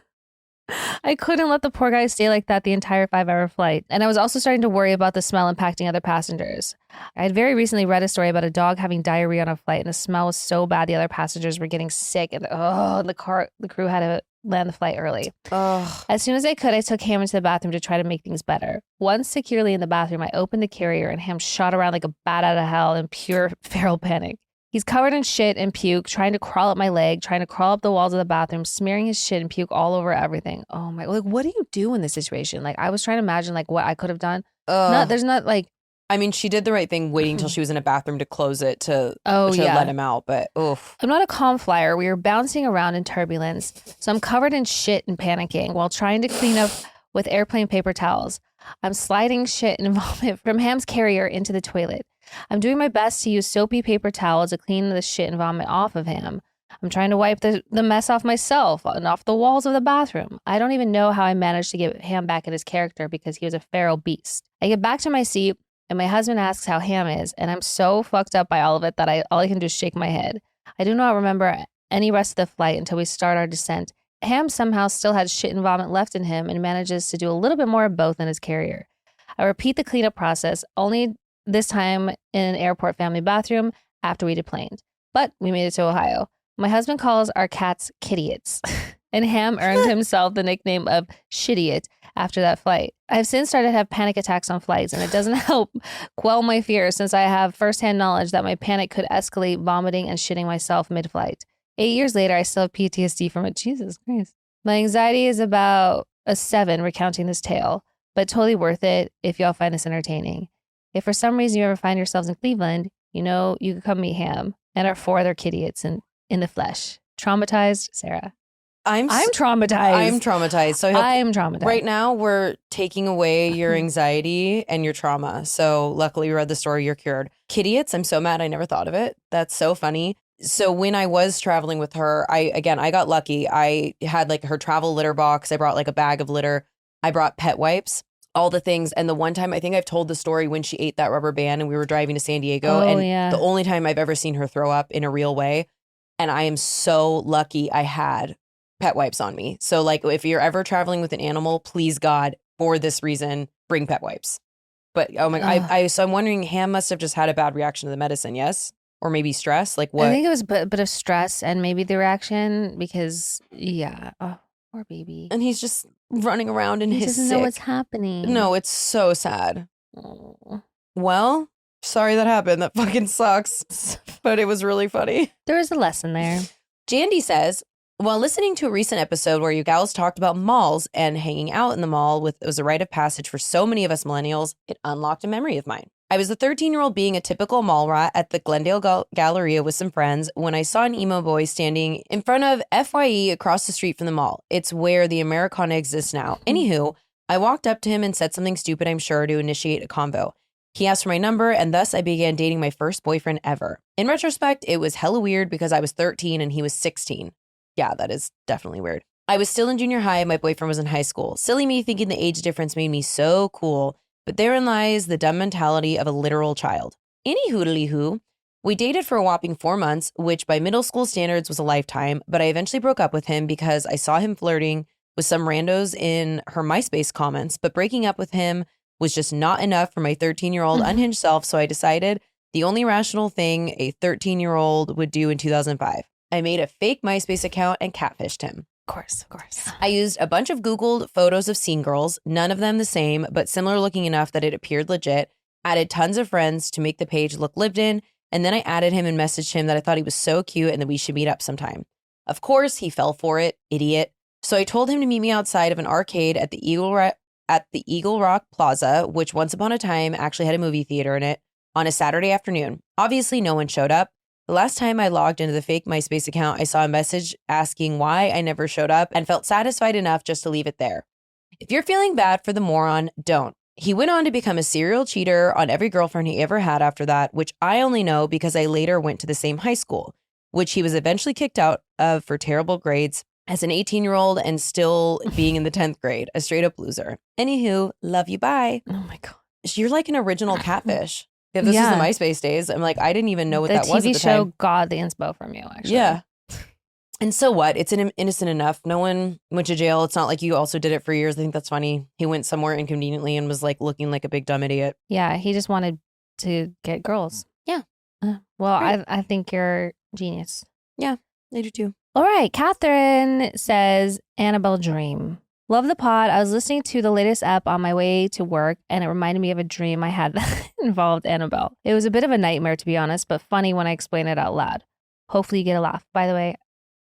I couldn't let the poor guy stay like that the entire 5-hour flight. And I was also starting to worry about the smell impacting other passengers. I had very recently read a story about a dog having diarrhea on a flight, and the smell was so bad the other passengers were getting sick, and the crew had to land the flight early. Ugh. As soon as I could, I took Ham into the bathroom to try to make things better. Once securely in the bathroom, I opened the carrier and Ham shot around like a bat out of hell in pure feral panic. He's covered in shit and puke, trying to crawl up my leg, trying to crawl up the walls of the bathroom, smearing his shit and puke all over everything. Oh my, like, what do you do in this situation? Like, I was trying to imagine like what I could have done. There's not like. I mean, she did the right thing waiting until she was in a bathroom to close it to let him out, but oof. I'm not a calm flyer. We were bouncing around in turbulence, so I'm covered in shit and panicking while trying to clean up with airplane paper towels. I'm sliding shit and vomit from Ham's carrier into the toilet. I'm doing my best to use soapy paper towels to clean the shit and vomit off of Ham. I'm trying to wipe the mess off myself and off the walls of the bathroom. I don't even know how I managed to get Ham back in his character because he was a feral beast. I get back to my seat, and my husband asks how Ham is, and I'm so fucked up by all of it that all I can do is shake my head. I do not remember any rest of the flight until we start our descent. Ham somehow still has shit and vomit left in him and manages to do a little bit more of both in his carrier. I repeat the cleanup process, only this time in an airport family bathroom after we deplaned. But we made it to Ohio. My husband calls our cats Kittiots, and Ham earned himself the nickname of Shittiot after that flight. I've since started to have panic attacks on flights, and it doesn't help quell my fears since I have firsthand knowledge that my panic could escalate vomiting and shitting myself mid-flight. 8 years later, I still have PTSD from it. Jesus Christ. My anxiety is about a 7 recounting this tale, but totally worth it if y'all find this entertaining. If for some reason you ever find yourselves in Cleveland, you know you can come meet Ham and our 4 other Kittiots in the flesh. Traumatized, Sarah. I'm traumatized. I'm traumatized. So I'm traumatized. Right now, we're taking away your anxiety and your trauma. So luckily, you read the story. You're cured. Kittiots, I'm so mad. I never thought of it. That's so funny. So when I was traveling with her, I got lucky. I had like her travel litter box. I brought like a bag of litter. I brought pet wipes, all the things. And the one time, I think I've told the story when she ate that rubber band and we were driving to San Diego. The only time I've ever seen her throw up in a real way. And I am so lucky I had pet wipes on me. So like if you're ever traveling with an animal, please God, for this reason, bring pet wipes. But oh my God, so I'm wondering, Ham must have just had a bad reaction to the medicine, yes? Or maybe stress? Like what? I think it was a bit of stress and maybe the reaction because, poor baby. And he's just running around in his He doesn't know what's happening. No, it's so sad. Oh. Well, sorry that happened. That fucking sucks. But it was really funny. There is a lesson there. Jandy says, while listening to a recent episode where you gals talked about malls and hanging out in the mall was a rite of passage for so many of us millennials, it unlocked a memory of mine. I was a 13-year-old being a typical mall rat at the Glendale Galleria with some friends when I saw an emo boy standing in front of FYE across the street from the mall. It's where the Americana exists now. Anywho, I walked up to him and said something stupid, I'm sure, to initiate a convo. He asked for my number, and thus I began dating my first boyfriend ever. In retrospect, it was hella weird because I was 13 and he was 16. Yeah, that is definitely weird. I was still in junior high. My boyfriend was in high school. Silly me thinking the age difference made me so cool. But therein lies the dumb mentality of a literal child. Anywho, we dated for a whopping 4 months, which by middle school standards was a lifetime. But I eventually broke up with him because I saw him flirting with some randos in her MySpace comments. But breaking up with him was just not enough for my 13-year-old unhinged self. So I decided the only rational thing a 13-year-old would do in 2005. I made a fake MySpace account and catfished him. Of course. I used a bunch of Googled photos of scene girls, none of them the same, but similar looking enough that it appeared legit, added tons of friends to make the page look lived in, and then I added him and messaged him that I thought he was so cute and that we should meet up sometime. Of course, he fell for it, idiot. So I told him to meet me outside of an arcade at the Eagle Rock Plaza, which once upon a time actually had a movie theater in it, on a Saturday afternoon. Obviously, no one showed up. The last time I logged into the fake MySpace account, I saw a message asking why I never showed up and felt satisfied enough just to leave it there. If you're feeling bad for the moron, don't. He went on to become a serial cheater on every girlfriend he ever had after that, which I only know because I later went to the same high school, which he was eventually kicked out of for terrible grades as an 18-year-old and still being in the 10th grade, a straight up loser. Anywho, love you, bye. Oh my God. You're like an original catfish. If this was the MySpace days, I'm like, I didn't even know what that was at the TV show time. got the inspo from you, actually. Yeah. And so what? It's innocent enough. No one went to jail. It's not like you also did it for years. I think that's funny. He went somewhere inconveniently and was like looking like a big dumb idiot. Yeah, he just wanted to get girls. Yeah. Well, Right. I think you're genius. Yeah, I do too. All right. Catherine says, Annabelle Dream. Love the pod. I was listening to the latest ep on my way to work, and it reminded me of a dream I had that involved Annabelle. It was a bit of a nightmare, to be honest, but funny when I explain it out loud. Hopefully you get a laugh. By the way,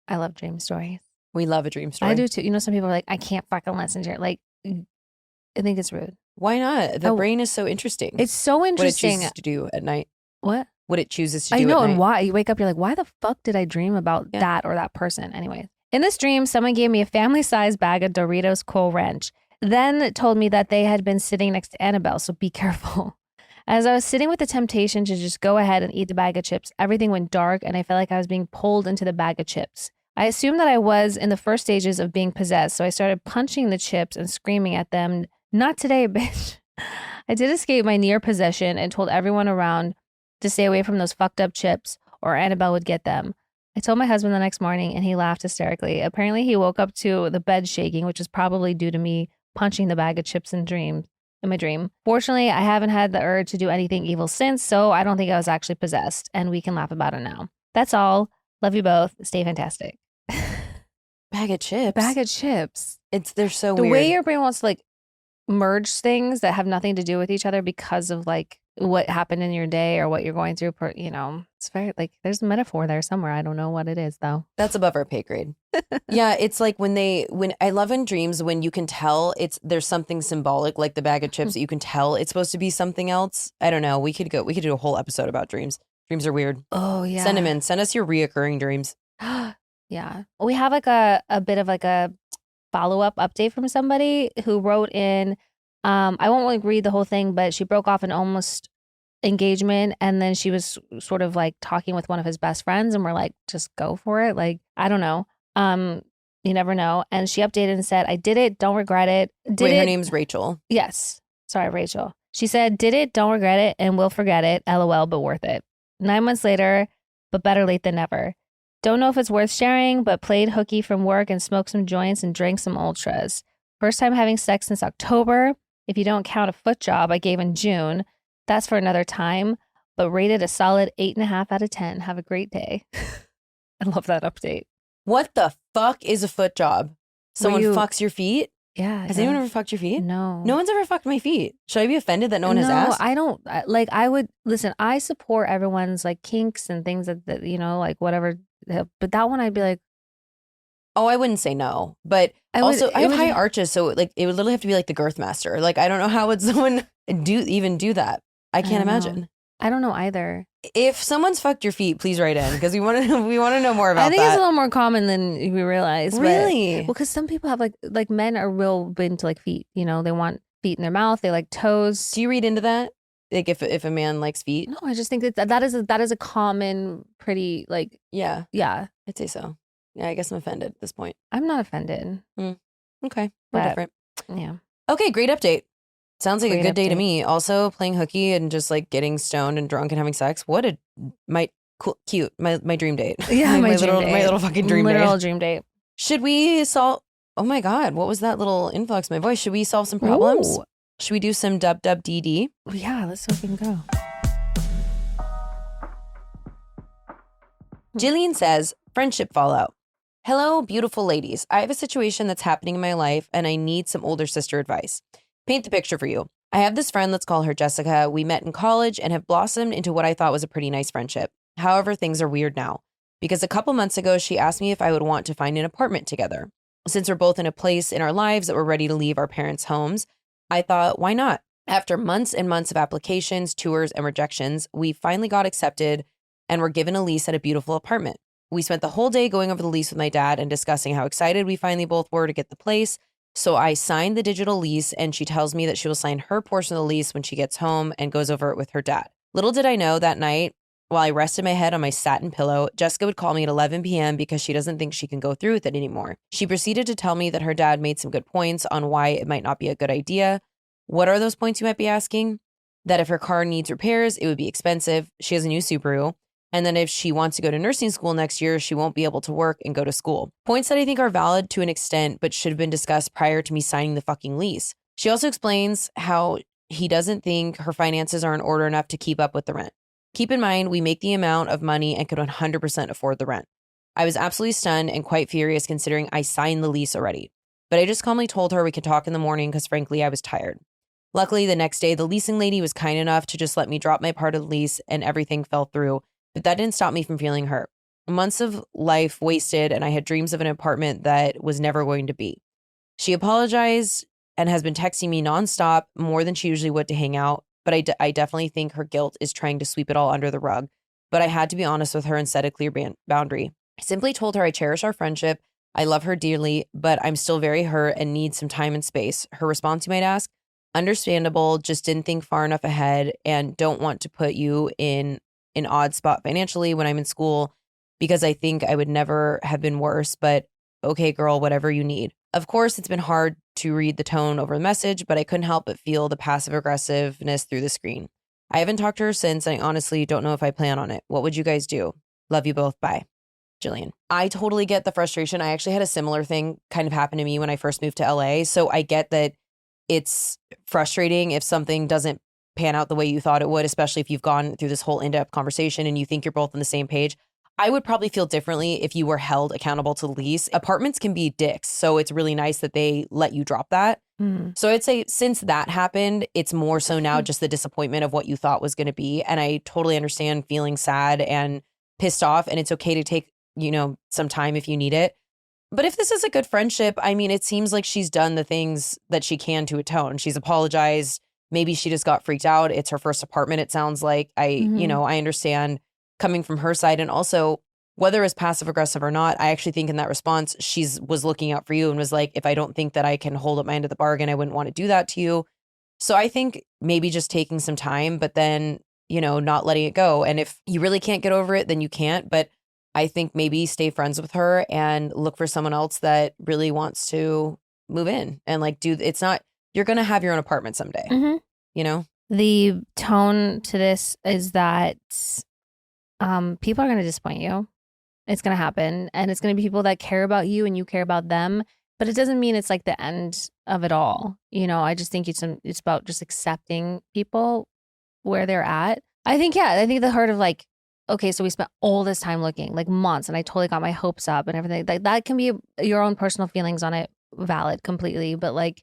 I love dream stories. We love a dream story. I do too. You know, some people are like, I can't fucking listen to it. Like, I think it's rude. Why not? The brain is so interesting. It's so interesting. What it chooses to do at night. What? What it chooses to do I know, at night. and why. You wake up, you're like, why the fuck did I dream about that or that person? Anyway, in this dream, someone gave me a family-sized bag of Doritos Cool Ranch, then told me that they had been sitting next to Annabelle, so be careful. As I was sitting with the temptation to just go ahead and eat the bag of chips, everything went dark and I felt like I was being pulled into the bag of chips. I assumed that I was in the first stages of being possessed, so I started punching the chips and screaming at them, "Not today, bitch." I did escape my near possession and told everyone around to stay away from those fucked up chips or Annabelle would get them. I told my husband the next morning and he laughed hysterically. Apparently he woke up to the bed shaking, which is probably due to me punching the bag of chips in my dream. Fortunately, I haven't had the urge to do anything evil since, so I don't think I was actually possessed and we can laugh about it now. That's all. Love you both. Stay fantastic. Bag of chips. Bag of chips. They're so The weird. way your brain wants to like merge things that have nothing to do with each other because of like what happened in your day or what you're going through, you know, it's very like there's a metaphor there somewhere. I don't know what it is though. That's above our pay grade. Yeah, it's like when I love in dreams when you can tell there's something symbolic like the bag of chips that you can tell it's supposed to be something else. I don't know. We could do a whole episode about dreams. Dreams are weird. Oh yeah. Send them in. Send us your reoccurring dreams. Yeah. We have like a bit of like a follow-up update from somebody who wrote in. I won't like read the whole thing, but she broke off an almost engagement and then she was sort of like talking with one of his best friends and we're like, just go for it. Like, I don't know. You never know. And she updated and said, I did it. Don't regret it. Her name's Rachel. Yes. Sorry, Rachel. She said, did it. Don't regret it. And will forget it. LOL, but worth it. 9 months later, but better late than never. Don't know if it's worth sharing, but played hooky from work and smoked some joints and drank some ultras. First time having sex since October. If you don't count a foot job I gave in June, that's for another time, but rated a solid 8.5 out of 10. Have a great day. I love that update. What the fuck is a foot job? Someone fucks your feet? Yeah. Has anyone ever fucked your feet? No. No one's ever fucked my feet. Should I be offended that no one has asked? I don't. Like, I would, listen, I support everyone's like kinks and things that you know, like whatever. But that one I'd be like. Oh, I wouldn't say no. But I have high arches, so like it would literally have to be like the girth master. Like, I don't know how would someone do that. I can't imagine. I don't know either. If someone's fucked your feet, please write in because we want to know more about that. I think it's a little more common than we realize. Really? Well, because some people have like men are real big into like feet. You know, they want feet in their mouth. They like toes. Do you read into that? Like if a man likes feet? No, I just think that is a common, pretty like yeah. I'd say so. Yeah, I guess I'm offended at this point. I'm not offended. Okay, we're different. Yeah. Okay, great update. Sounds like a good day to update. me. Also, playing hooky and just like getting stoned and drunk and having sex. What a cute my dream date. Yeah, my little fucking dream date. Literal dream date. Should we solve? Oh my god, what was that little influx in my voice? Should we solve some problems? Ooh. Should we do some WWDD? Yeah, let's see if we can go. Jillian says, friendship fallout. Hello, beautiful ladies. I have a situation that's happening in my life and I need some older sister advice. Paint the picture for you. I have this friend, let's call her Jessica. We met in college and have blossomed into what I thought was a pretty nice friendship. However, things are weird now because a couple months ago, she asked me if I would want to find an apartment together. Since we're both in a place in our lives that we're ready to leave our parents' homes, I thought, why not? After months and months of applications, tours, and rejections, we finally got accepted and were given a lease at a beautiful apartment. We spent the whole day going over the lease with my dad and discussing how excited we finally both were to get the place. So I signed the digital lease, and she tells me that she will sign her portion of the lease when she gets home and goes over it with her dad. Little did I know that night, while I rested my head on my satin pillow, Jessica would call me at 11 p.m. because she doesn't think she can go through with it anymore. She proceeded to tell me that her dad made some good points on why it might not be a good idea. What are those points, you might be asking? That if her car needs repairs, it would be expensive. She has a new Subaru. And then if she wants to go to nursing school next year, she won't be able to work and go to school. Points that I think are valid to an extent, but should have been discussed prior to me signing the fucking lease. She also explains how he doesn't think her finances are in order enough to keep up with the rent. Keep in mind, we make the amount of money and could 100% afford the rent. I was absolutely stunned and quite furious considering I signed the lease already. But I just calmly told her we could talk in the morning because frankly, I was tired. Luckily, the next day, the leasing lady was kind enough to just let me drop my part of the lease and everything fell through. But that didn't stop me from feeling hurt. Months of life wasted, and I had dreams of an apartment that was never going to be. She apologized and has been texting me nonstop, more than she usually would, to hang out. But I definitely think her guilt is trying to sweep it all under the rug. But I had to be honest with her and set a clear boundary. I simply told her I cherish our friendship. I love her dearly, but I'm still very hurt and need some time and space. Her response, you might ask, understandable, just didn't think far enough ahead and don't want to put you in an odd spot financially when I'm in school because I think I would never have been worse, but okay, girl, whatever you need. Of course, it's been hard to read the tone over the message, but I couldn't help but feel the passive aggressiveness through the screen. I haven't talked to her since, and I honestly don't know if I plan on it. What would you guys do? Love you both. Bye. Jillian. I totally get the frustration. I actually had a similar thing kind of happen to me when I first moved to LA. So I get that it's frustrating if something doesn't pan out the way you thought it would, especially if you've gone through this whole in-depth conversation and you think you're both on the same page. I would probably feel differently if you were held accountable to the lease. Apartments can be dicks, so it's really nice that they let you drop that. So I'd say since that happened, it's more so now just the disappointment of what you thought was going to be. And I totally understand feeling sad and pissed off, and it's okay to take, some time if you need it. But if this is a good friendship, I mean, it seems like she's done the things that she can to atone. She's apologized. Maybe she just got freaked out. It's her first apartment, it sounds like. I understand coming from her side. And also, whether it's passive aggressive or not, I actually think in that response, was looking out for you and was like, if I don't think that I can hold up my end of the bargain, I wouldn't want to do that to you. So I think maybe just taking some time, but then, not letting it go. And if you really can't get over it, then you can't. But I think maybe stay friends with her and look for someone else that really wants to move in and you're going to have your own apartment someday, The tone to this is that people are going to disappoint you. It's going to happen. And it's going to be people that care about you and you care about them. But it doesn't mean it's like the end of it all. I just think it's about just accepting people where they're at. I think the heart of like, okay, so we spent all this time looking, like months, and I totally got my hopes up and everything. Like that can be your own personal feelings on it, valid completely. But like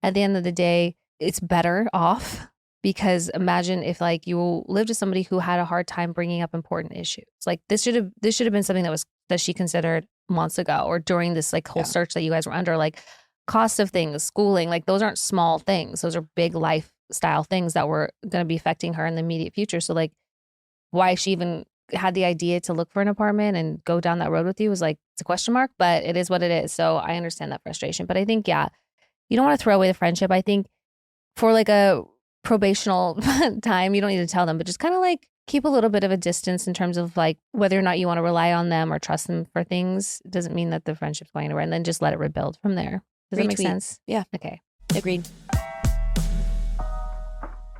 at the end of the day, it's better off. Because imagine if like you lived with somebody who had a hard time bringing up important issues. Like this should have been something that she considered months ago or during this like whole search that you guys were under, like cost of things, schooling, like those aren't small things. Those are big lifestyle things that were going to be affecting her in the immediate future. So like why she even had the idea to look for an apartment and go down that road with you was like, it's a question mark, but it is what it is. So I understand that frustration. But I think, you don't want to throw away the friendship. I think for like a probational time, you don't need to tell them, but just kind of like keep a little bit of a distance in terms of like whether or not you want to rely on them or trust them for things. It doesn't mean that the friendship's going anywhere, and then just let it rebuild from there. Does that make sense? Yeah. Okay. Agreed.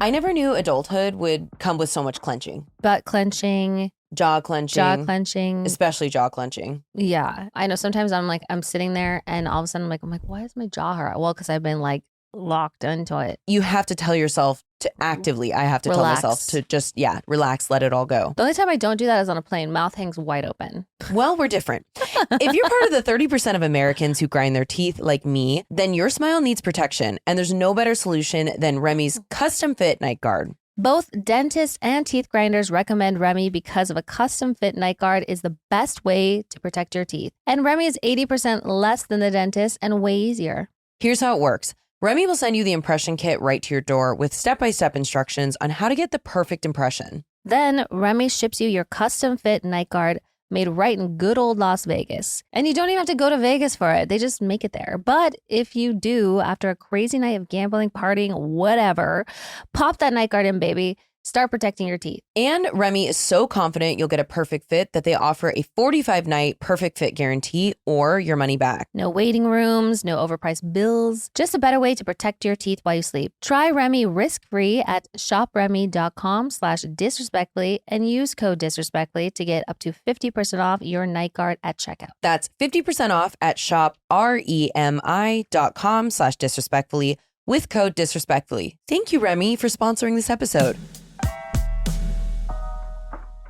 I never knew adulthood would come with so much clenching. Butt clenching. Jaw clenching. Especially jaw clenching. Yeah. I know sometimes I'm sitting there and all of a sudden I'm like, why is my jaw hurt? Well, because I've been like locked into it. You have to tell yourself to actively, I have to relax. tell myself to just, relax, let it all go. The only time I don't do that is on a plane. Mouth hangs wide open. Well, we're different. If you're part of the 30% of Americans who grind their teeth like me, then your smile needs protection. And there's no better solution than Remy's custom fit night guard. Both dentists and teeth grinders recommend Remy because of a custom fit night guard is the best way to protect your teeth. And Remy is 80% less than the dentist and way easier. Here's how it works. Remy will send you the impression kit right to your door with step-by-step instructions on how to get the perfect impression. Then Remy ships you your custom fit night guard made right in good old Las Vegas. And you don't even have to go to Vegas for it. They just make it there. But if you do, after a crazy night of gambling, partying, whatever, pop that night guard in, baby. Start protecting your teeth. And Remy is so confident you'll get a perfect fit that they offer a 45-night perfect fit guarantee or your money back. No waiting rooms, no overpriced bills, just a better way to protect your teeth while you sleep. Try Remy risk-free at shopremy.com/disrespectfully and use code disrespectfully to get up to 50% off your night guard at checkout. That's 50% off at shopremi.com/disrespectfully with code disrespectfully. Thank you, Remy, for sponsoring this episode.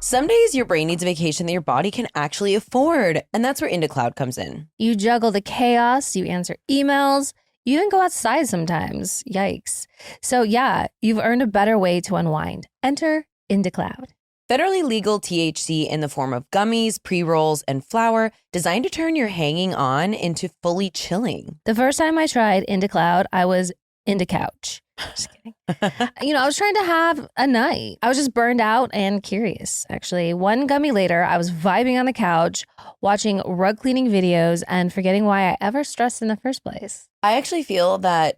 Some days your brain needs a vacation that your body can actually afford, and that's where Indicoud comes in. You juggle the chaos, you answer emails, you even go outside sometimes. Yikes. So yeah, you've earned a better way to unwind. Enter Indicoud. Federally legal THC in the form of gummies, pre-rolls, and flour designed to turn your hanging on into fully chilling. The first time I tried Indicoud, I was Indicouch. Just kidding. I was trying to have a night. I was just burned out and curious, actually. One gummy later, I was vibing on the couch, watching rug cleaning videos and forgetting why I ever stressed in the first place. I actually feel that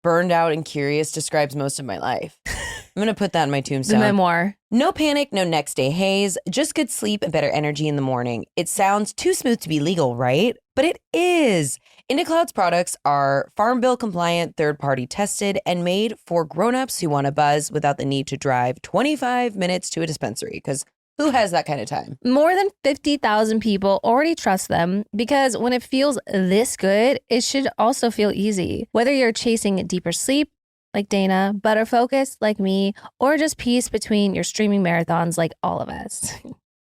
burned out and curious describes most of my life. I'm going to put that in my tombstone. The memoir. No panic, no next day haze, just good sleep and better energy in the morning. It sounds too smooth to be legal, right? But it is. Indicoud's products are Farm Bill compliant, third-party tested, and made for grown-ups who want to buzz without the need to drive 25 minutes to a dispensary, because who has that kind of time? More than 50,000 people already trust them because when it feels this good, it should also feel easy. Whether you're chasing deeper sleep, like Dayna, better focus, like me, or just peace between your streaming marathons, like all of us.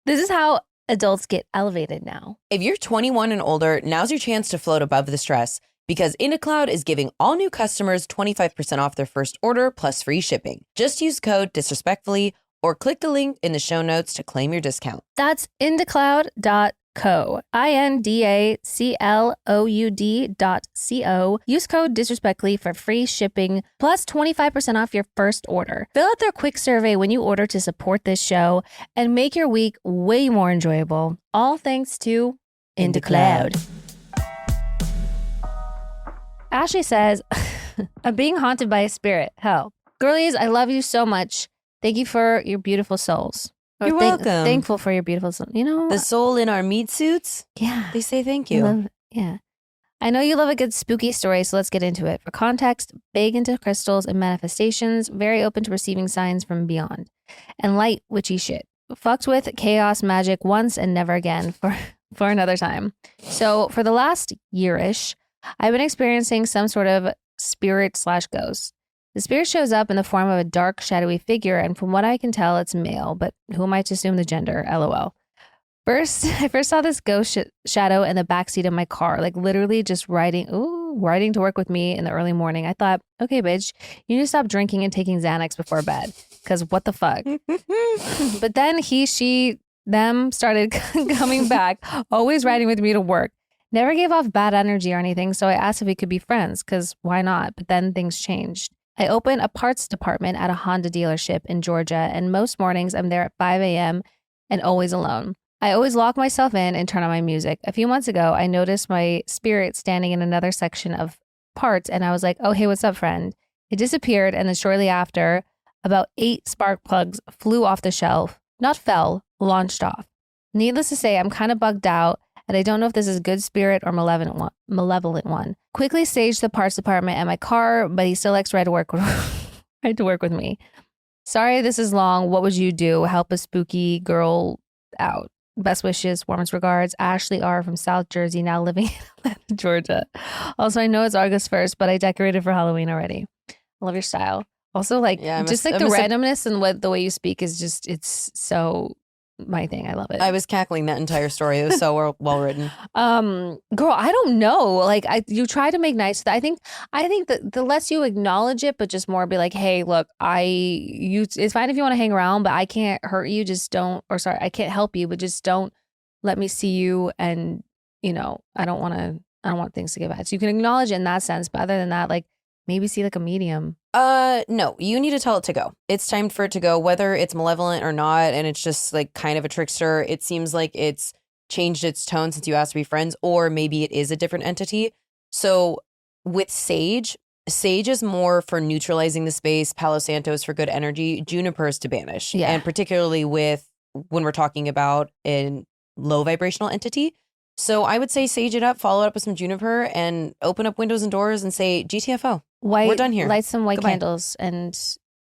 This is how adults get elevated now. If you're 21 and older, now's your chance to float above the stress because Indicoud is giving all new customers 25% off their first order plus free shipping. Just use code disrespectfully or click the link in the show notes to claim your discount. That's Indicoud.co. INDACLOUD.co. Use code disrespectfully for free shipping plus 25% off your first order. Fill out their quick survey when you order to support this show and make your week way more enjoyable. All thanks to Indicoud. Ashley says, I'm being haunted by a spirit. Help. Girlies, I love you so much. Thank you for your beautiful souls. You're welcome. Thankful for your beautiful soul. The soul in our meat suits? Yeah. They say thank you. I know you love a good spooky story, so let's get into it. For context, big into crystals and manifestations, very open to receiving signs from beyond. And light witchy shit. Fucked with chaos magic once and never again for another time. So for the last year-ish, I've been experiencing some sort of spirit/ghost. The spirit shows up in the form of a dark, shadowy figure, and from what I can tell, it's male, but who am I to assume the gender? LOL. I first saw this ghost shadow in the backseat of my car, like literally just riding to work with me in the early morning. I thought, okay, bitch, you need to stop drinking and taking Xanax before bed, because what the fuck? But then he, she, them started coming back, always riding with me to work. Never gave off bad energy or anything, so I asked if we could be friends, because why not? But then things changed. I open a parts department at a Honda dealership in Georgia, and most mornings I'm there at 5 a.m. and always alone. I always lock myself in and turn on my music. A few months ago, I noticed my spirit standing in another section of parts, and I was like, oh, hey, what's up, friend? It disappeared, and then shortly after, about 8 spark plugs flew off the shelf. Not fell, launched off. Needless to say, I'm kind of bugged out, and I don't know if this is a good spirit or malevolent one. Quickly staged the parts department at my car, but he still likes to ride to work with me. Sorry this is long. What would you do? Help a spooky girl out. Best wishes, warmest regards, Ashley R. from South Jersey, now living in Atlanta, Georgia. Also, I know it's August 1st, but I decorated for Halloween already. I love your style. Also, the randomness and the way you speak is just, it's so my thing. I love it. I was cackling that entire story. It was so well written. Girl, I don't know. Like you try to make nice. I think that the less you acknowledge it, but just more be like, hey, look, it's fine if you want to hang around, but I can't hurt you. Just don't, I can't help you, but just don't let me see you. And I don't want things to get bad. So you can acknowledge it in that sense. But other than that, like, Maybe see like a medium. No, you need to tell it to go. It's time for it to go, whether it's malevolent or not, and it's just like kind of a trickster. It seems like it's changed its tone since you asked to be friends, or maybe it is a different entity. So with Sage is more for neutralizing the space. Palo Santo is for good energy. Juniper is to banish. Yeah. And particularly with when we're talking about a low vibrational entity. So I would say sage it up, follow it up with some juniper, and open up windows and doors and say, GTFO. We're done here. Light some white Goodbye. candles and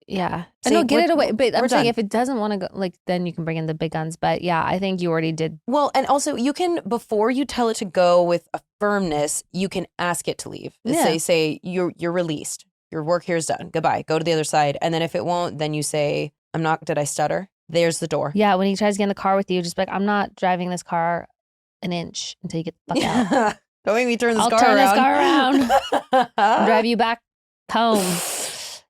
yeah. Say, No, get it away. But I'm saying done. if it doesn't want to go, like, then you can bring in the big guns. But yeah, I think you already did. Well, and also you can, before you tell it to go with a firmness, you can ask it to leave. Yeah. Say you're released. Your work here is done. Goodbye. Go to the other side. And then if it won't, then you say, did I stutter? There's the door. Yeah, when he tries to get in the car with you, just be like, I'm not driving this car an inch until you get the fuck out. Don't make me turn this I'll car turn around. this car around. Drive you back home.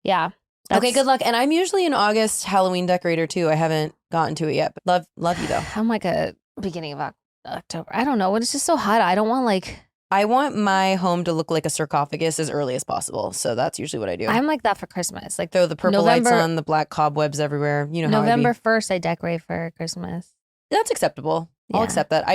Yeah. Okay, good luck. And I'm usually an August Halloween decorator too. I haven't gotten to it yet, but love you though. I'm like a beginning of October. I don't know. It's just so hot. I don't want I want my home to look like a sarcophagus as early as possible. So that's usually what I do. I'm like that for Christmas. Like throw the purple lights on, the black cobwebs everywhere. You know how November 1st, I decorate for Christmas. That's acceptable. I'll Yeah. accept that. I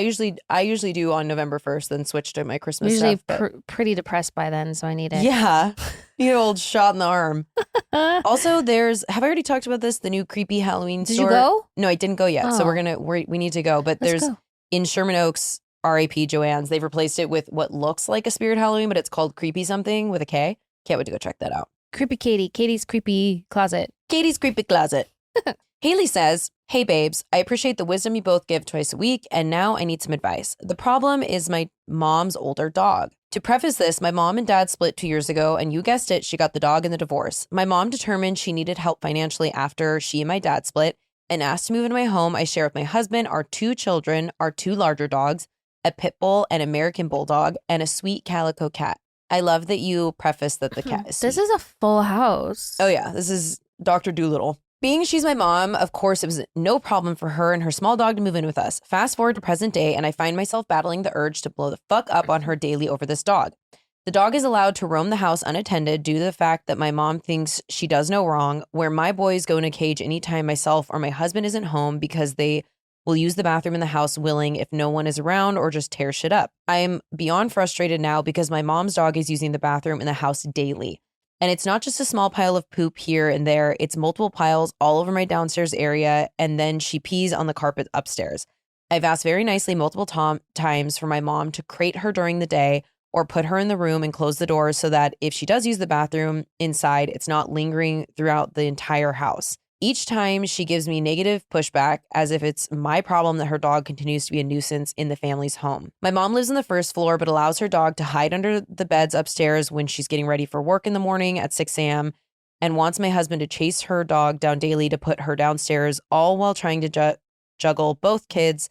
usually do on November 1st, then switch to my Christmas Usually stuff. pretty depressed by then, so I need it. Yeah. You old shot in the arm. Also, have I already talked about this? The new creepy Halloween Did store. you go? No, I didn't go yet. So Oh. we need to go. But Let's there's go. in Sherman Oaks, RAP Joanne's, they've replaced it with what looks like a Spirit Halloween, but it's called Creepy Something with a K. Can't wait to go check that out. Creepy Katie. Katie's creepy closet. Katie's Creepy Closet. Haley says, hey babes, I appreciate the wisdom you both give twice a week, and now I need some advice. The problem is my mom's older dog. To preface this, my mom and dad split 2 years ago, and you guessed it, she got the dog in the divorce. My mom determined she needed help financially after she and my dad split, and asked to move into my home I share with my husband, our 2 children, our 2 larger dogs, a pit bull, an American bulldog, and a sweet calico cat. I love that you prefaced that the cat is sweet. This is a full house. Oh yeah, this is Dr. Doolittle. Being she's my mom, of course, it was no problem for her and her small dog to move in with us. Fast forward to present day, and I find myself battling the urge to blow the fuck up on her daily over this dog. The dog is allowed to roam the house unattended due to the fact that my mom thinks she does no wrong, where my boys go in a cage anytime myself or my husband isn't home because they will use the bathroom in the house willing if no one is around or just tear shit up. I am beyond frustrated now because my mom's dog is using the bathroom in the house daily. And it's not just a small pile of poop here and there. It's multiple piles all over my downstairs area. And then she pees on the carpet upstairs. I've asked very nicely multiple times for my mom to crate her during the day or put her in the room and close the doors so that if she does use the bathroom inside, it's not lingering throughout the entire house. Each time she gives me negative pushback as if it's my problem that her dog continues to be a nuisance in the family's home. My mom lives on the first floor, but allows her dog to hide under the beds upstairs when she's getting ready for work in the morning at 6 a.m. and wants my husband to chase her dog down daily to put her downstairs, all while trying to juggle both kids,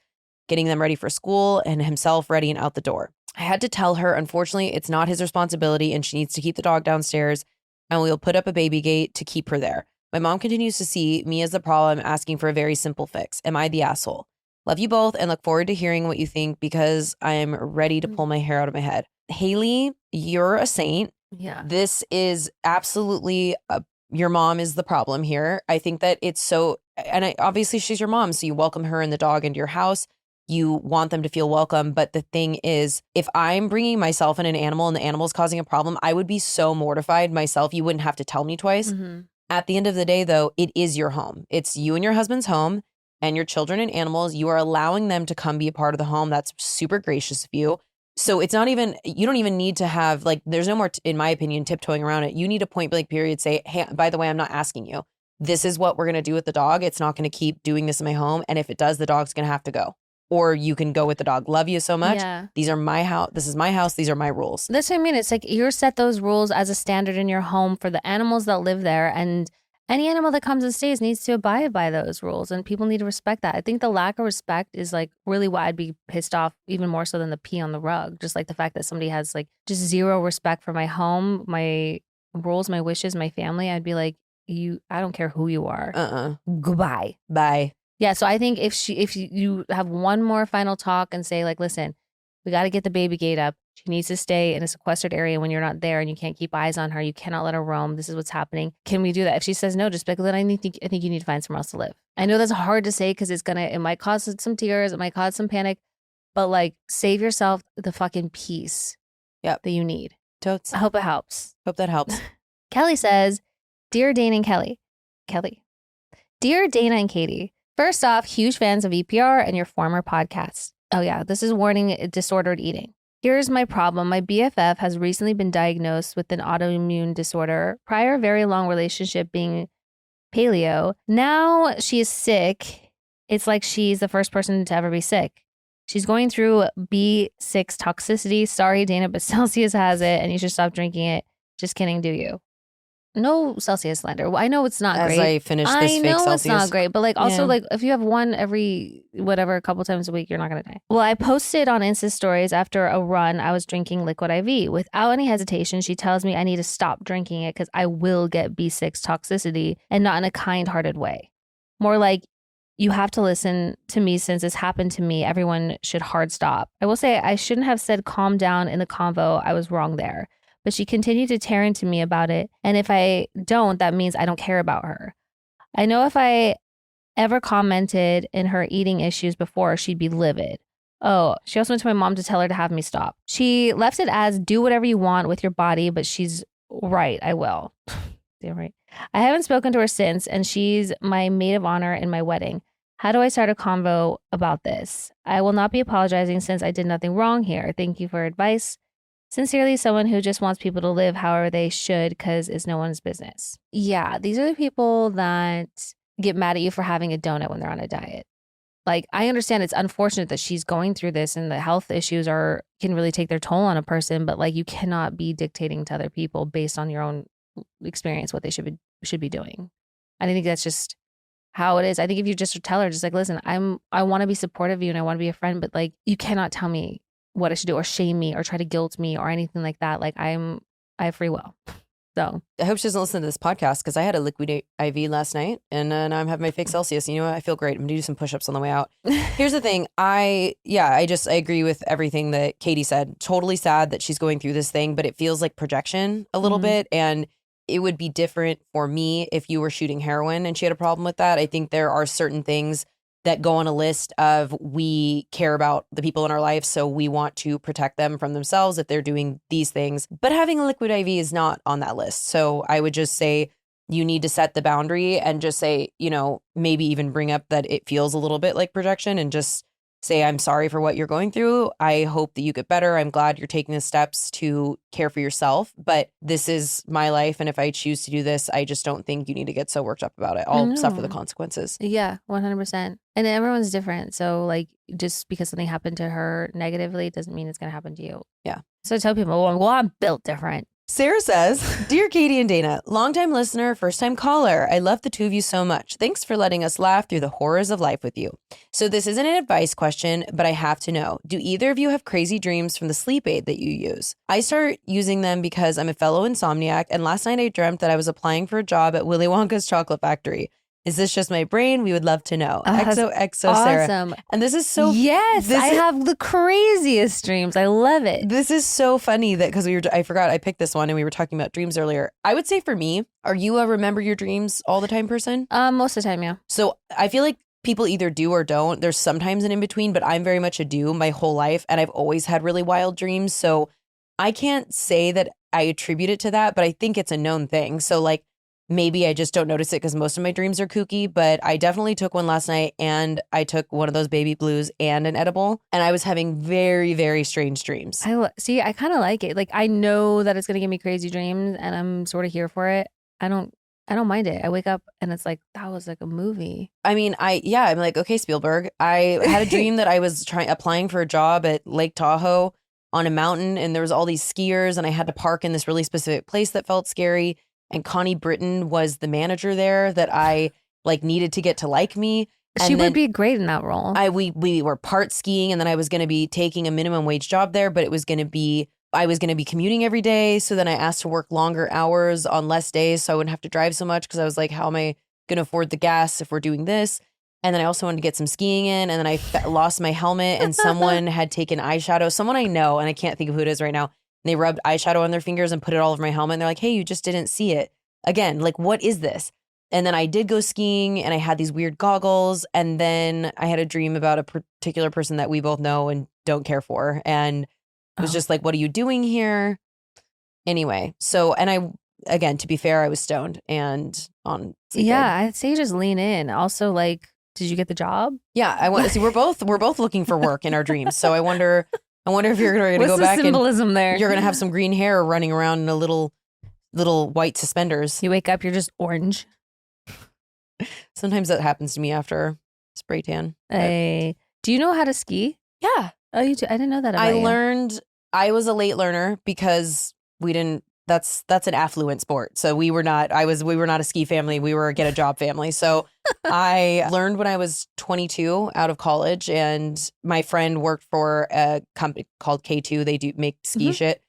getting them ready for school and himself ready and out the door. I had to tell her, unfortunately, it's not his responsibility and she needs to keep the dog downstairs and we'll put up a baby gate to keep her there. My mom continues to see me as the problem, asking for a very simple fix. Am I the asshole? Love you both and look forward to hearing what you think because I am ready to pull my hair out of my head. Haley, you're a saint. Yeah. This is absolutely, your mom is the problem here. I think that it's so, and obviously she's your mom, so you welcome her and the dog into your house. You want them to feel welcome. But the thing is, if I'm bringing myself and an animal and the animal's causing a problem, I would be so mortified myself. You wouldn't have to tell me twice. Mm-hmm. At the end of the day, though, it is your home. It's you and your husband's home and your children and animals. You are allowing them to come be a part of the home. That's super gracious of you. So it's not even, you don't even need to have, like, there's no more, in my opinion, tiptoeing around it. You need a point blank period, say, hey, by the way, I'm not asking you. This is what we're going to do with the dog. It's not going to keep doing this in my home. And if it does, the dog's going to have to go. Or you can go with the dog. Love you so much. Yeah. These are my house. This is my house. These are my rules. That's what I mean. It's like you're set those rules as a standard in your home for the animals that live there. And any animal that comes and stays needs to abide by those rules. And people need to respect that. I think the lack of respect is like really why I'd be pissed off even more so than the pee on the rug. Just like the fact that somebody has like just zero respect for my home, my rules, my wishes, my family. I'd be like, I don't care who you are. Goodbye. Bye. Yeah, so I think if you have one more final talk and say like, listen, we got to get the baby gate up. She needs to stay in a sequestered area when you're not there and you can't keep eyes on her. You cannot let her roam. This is what's happening. Can we do that? If she says no, just be like, then I think you need to find somewhere else to live. I know that's hard to say because it might cause some tears. It might cause some panic, but like save yourself the fucking peace that you need. Totes. I hope it helps. Hope that helps. Kelly says, Dear Dana and Kelly. Dear Dana and Katie, first off, huge fans of EPR and your former podcast. Oh yeah, this is warning disordered eating. Here's my problem. My BFF has recently been diagnosed with an autoimmune disorder. Prior very long relationship being paleo. Now she is sick. It's like she's the first person to ever be sick. She's going through B6 toxicity. Sorry, Dana, but Celsius has it and you should stop drinking it. Just kidding, do you? No Celsius slander. Well, I know it's not great. As I finish this fake Celsius. I know it's not great, but like also like if you have one every whatever a couple times a week, you're not gonna die. Well, I posted on Insta stories after a run. I was drinking liquid IV without any hesitation. She tells me I need to stop drinking it because I will get B6 toxicity, and not in a kind-hearted way. More like you have to listen to me since this happened to me. Everyone should hard stop. I will say I shouldn't have said calm down in the convo. I was wrong there. But she continued to tear into me about it. And if I don't, that means I don't care about her. I know if I ever commented in her eating issues before, she'd be livid. Oh, she also went to my mom to tell her to have me stop. She left it as do whatever you want with your body, but she's right. I will. Damn right. I haven't spoken to her since, and she's my maid of honor in my wedding. How do I start a convo about this? I will not be apologizing since I did nothing wrong here. Thank you for advice. Sincerely, someone who just wants people to live however they should because it's no one's business. Yeah, these are the people that get mad at you for having a donut when they're on a diet. Like, I understand it's unfortunate that she's going through this and the health issues can really take their toll on a person, but like you cannot be dictating to other people based on your own experience what they should be doing. I think that's just how it is. I think if you just tell her, just like, listen, I want to be supportive of you and I want to be a friend, but like you cannot tell me what I should do or shame me or try to guilt me or anything like that. Like I have free will. So I hope she doesn't listen to this podcast because I had a liquid IV last night and now I'm having my fake Celsius. You know what? I feel great. I'm going to do some push-ups on the way out. Here's the thing. I agree with everything that Katie said. Totally sad that she's going through this thing, but it feels like projection a little bit. And it would be different for me if you were shooting heroin and she had a problem with that. I think there are certain things that go on a list of we care about the people in our life, so we want to protect them from themselves if they're doing these things. But having a liquid IV is not on that list. So I would just say you need to set the boundary and just say, maybe even bring up that it feels a little bit like projection and just say, I'm sorry for what you're going through. I hope that you get better. I'm glad you're taking the steps to care for yourself. But this is my life. And if I choose to do this, I just don't think you need to get so worked up about it. I'll suffer the consequences. Yeah, 100%. And everyone's different. So like just because something happened to her negatively doesn't mean it's going to happen to you. Yeah. So I tell people, well, I'm built different. Sarah says, Dear Katie and Dana, longtime listener, first-time caller. I love the two of you so much. Thanks for letting us laugh through the horrors of life with you. So this isn't an advice question, but I have to know, do either of you have crazy dreams from the sleep aid that you use? I start using them because I'm a fellow insomniac, and last night I dreamt that I was applying for a job at Willy Wonka's chocolate factory. Is this just my brain? We would love to know. XOXO Sarah. Awesome. And this is so... Yes, I have the craziest dreams. I love it. This is so funny that because I forgot I picked this one and we were talking about dreams earlier. I would say for me, are you a remember your dreams all the time person? Most of the time, yeah. So I feel like people either do or don't. There's sometimes an in-between, but I'm very much a do my whole life. And I've always had really wild dreams. So I can't say that I attribute it to that, but I think it's a known thing. So like, maybe I just don't notice it because most of my dreams are kooky, but I definitely took one last night and I took one of those baby blues and an edible and I was having very, very strange dreams. I kind of like it. Like I know that it's going to give me crazy dreams and I'm sort of here for it. I don't mind it. I wake up and it's like, that was like a movie. I mean, I'm like, okay, Spielberg. I had a dream that I was applying for a job at Lake Tahoe on a mountain and there was all these skiers and I had to park in this really specific place that felt scary. And Connie Britton was the manager there that I like needed to get to like me. And she would be great in that role. We were part skiing and then I was going to be taking a minimum wage job there, but I was going to be commuting every day. So then I asked to work longer hours on less days so I wouldn't have to drive so much because I was like, how am I going to afford the gas if we're doing this? And then I also wanted to get some skiing in. And then I lost my helmet and someone had taken eyeshadow. Someone I know, and I can't think of who it is right now. And they rubbed eyeshadow on their fingers and put it all over my helmet. And they're like, hey, you just didn't see it. Again, like, what is this? And then I did go skiing and I had these weird goggles. And then I had a dream about a particular person that we both know and don't care for. And it was just like, what are you doing here? Anyway, so, and I, again, to be fair, I was stoned and on. Yeah, I'd say just lean in. Also, like, did you get the job? Yeah, I want to see. We're both looking for work in our dreams. So I wonder if you're going to go back. What's the symbolism and there? You're going to have some green hair running around in a little white suspenders. You wake up, you're just orange. Sometimes that happens to me after spray tan. Do you know how to ski? Yeah. Oh, you do? I didn't know that about I you. learned. I was a late learner because we didn't. That's an affluent sport. So we were not a ski family. We were a get a job family. So I learned when I was 22 out of college, and my friend worked for a company called K2. They do make ski shit.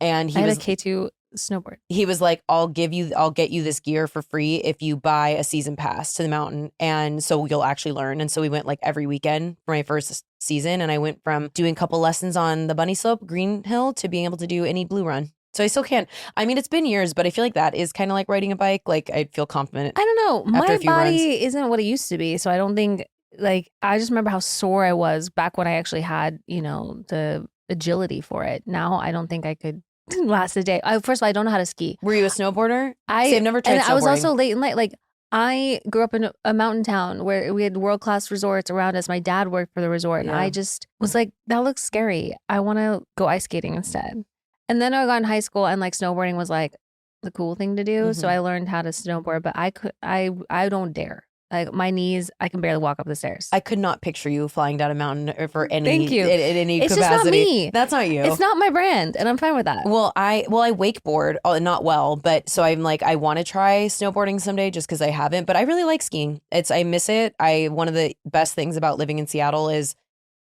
And I had a K2 snowboard. He was like, I'll get you this gear for free if you buy a season pass to the mountain. And so you'll actually learn. And so we went like every weekend for my first season. And I went from doing a couple lessons on the bunny slope, Green Hill, to being able to do any blue run. So I still can. I mean, it's been years, but I feel like that is kind of like riding a bike. Like I feel confident. I don't know. My body runs. isn't what it used to be. So I don't think, like, I just remember how sore I was back when I actually had, the agility for it. Now I don't think I could last a day. First of all, I don't know how to ski. Were you a snowboarder? I've never tried and snowboarding. I was also late in life. Like, I grew up in a mountain town where we had world-class resorts around us. My dad worked for the resort. And I just was like, that looks scary. I want to go ice skating instead. And then I got in high school and like snowboarding was like the cool thing to do. So I learned how to snowboard, but I don't dare. Like my knees, I can barely walk up the stairs. I could not picture you flying down a mountain for any. Thank you. In any it's capacity. Just not me. That's not you. It's not my brand, and I'm fine with that. Well, I wakeboard, not well, but so I'm like, I want to try snowboarding someday just because I haven't. But I really like skiing. I miss it. One of the best things about living in Seattle is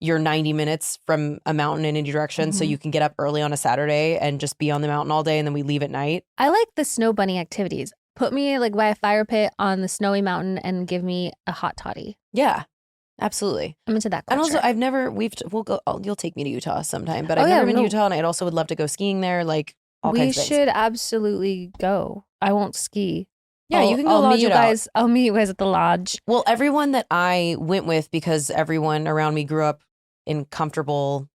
you're 90 minutes from a mountain in any direction, so you can get up early on a Saturday and just be on the mountain all day, and then we leave at night. I like the snow bunny activities. Put me like by a fire pit on the snowy mountain and give me a hot toddy. Yeah, absolutely. I'm into that culture. And also, I've never. We'll go. You'll take me to Utah sometime, but I've never been to Utah, and I also would love to go skiing there. Like all kinds of things. We should absolutely go. I won't ski. Yeah, you can go lodge it out. I'll meet you guys at the lodge. Well, everyone that I went with, because everyone around me grew up in comfortable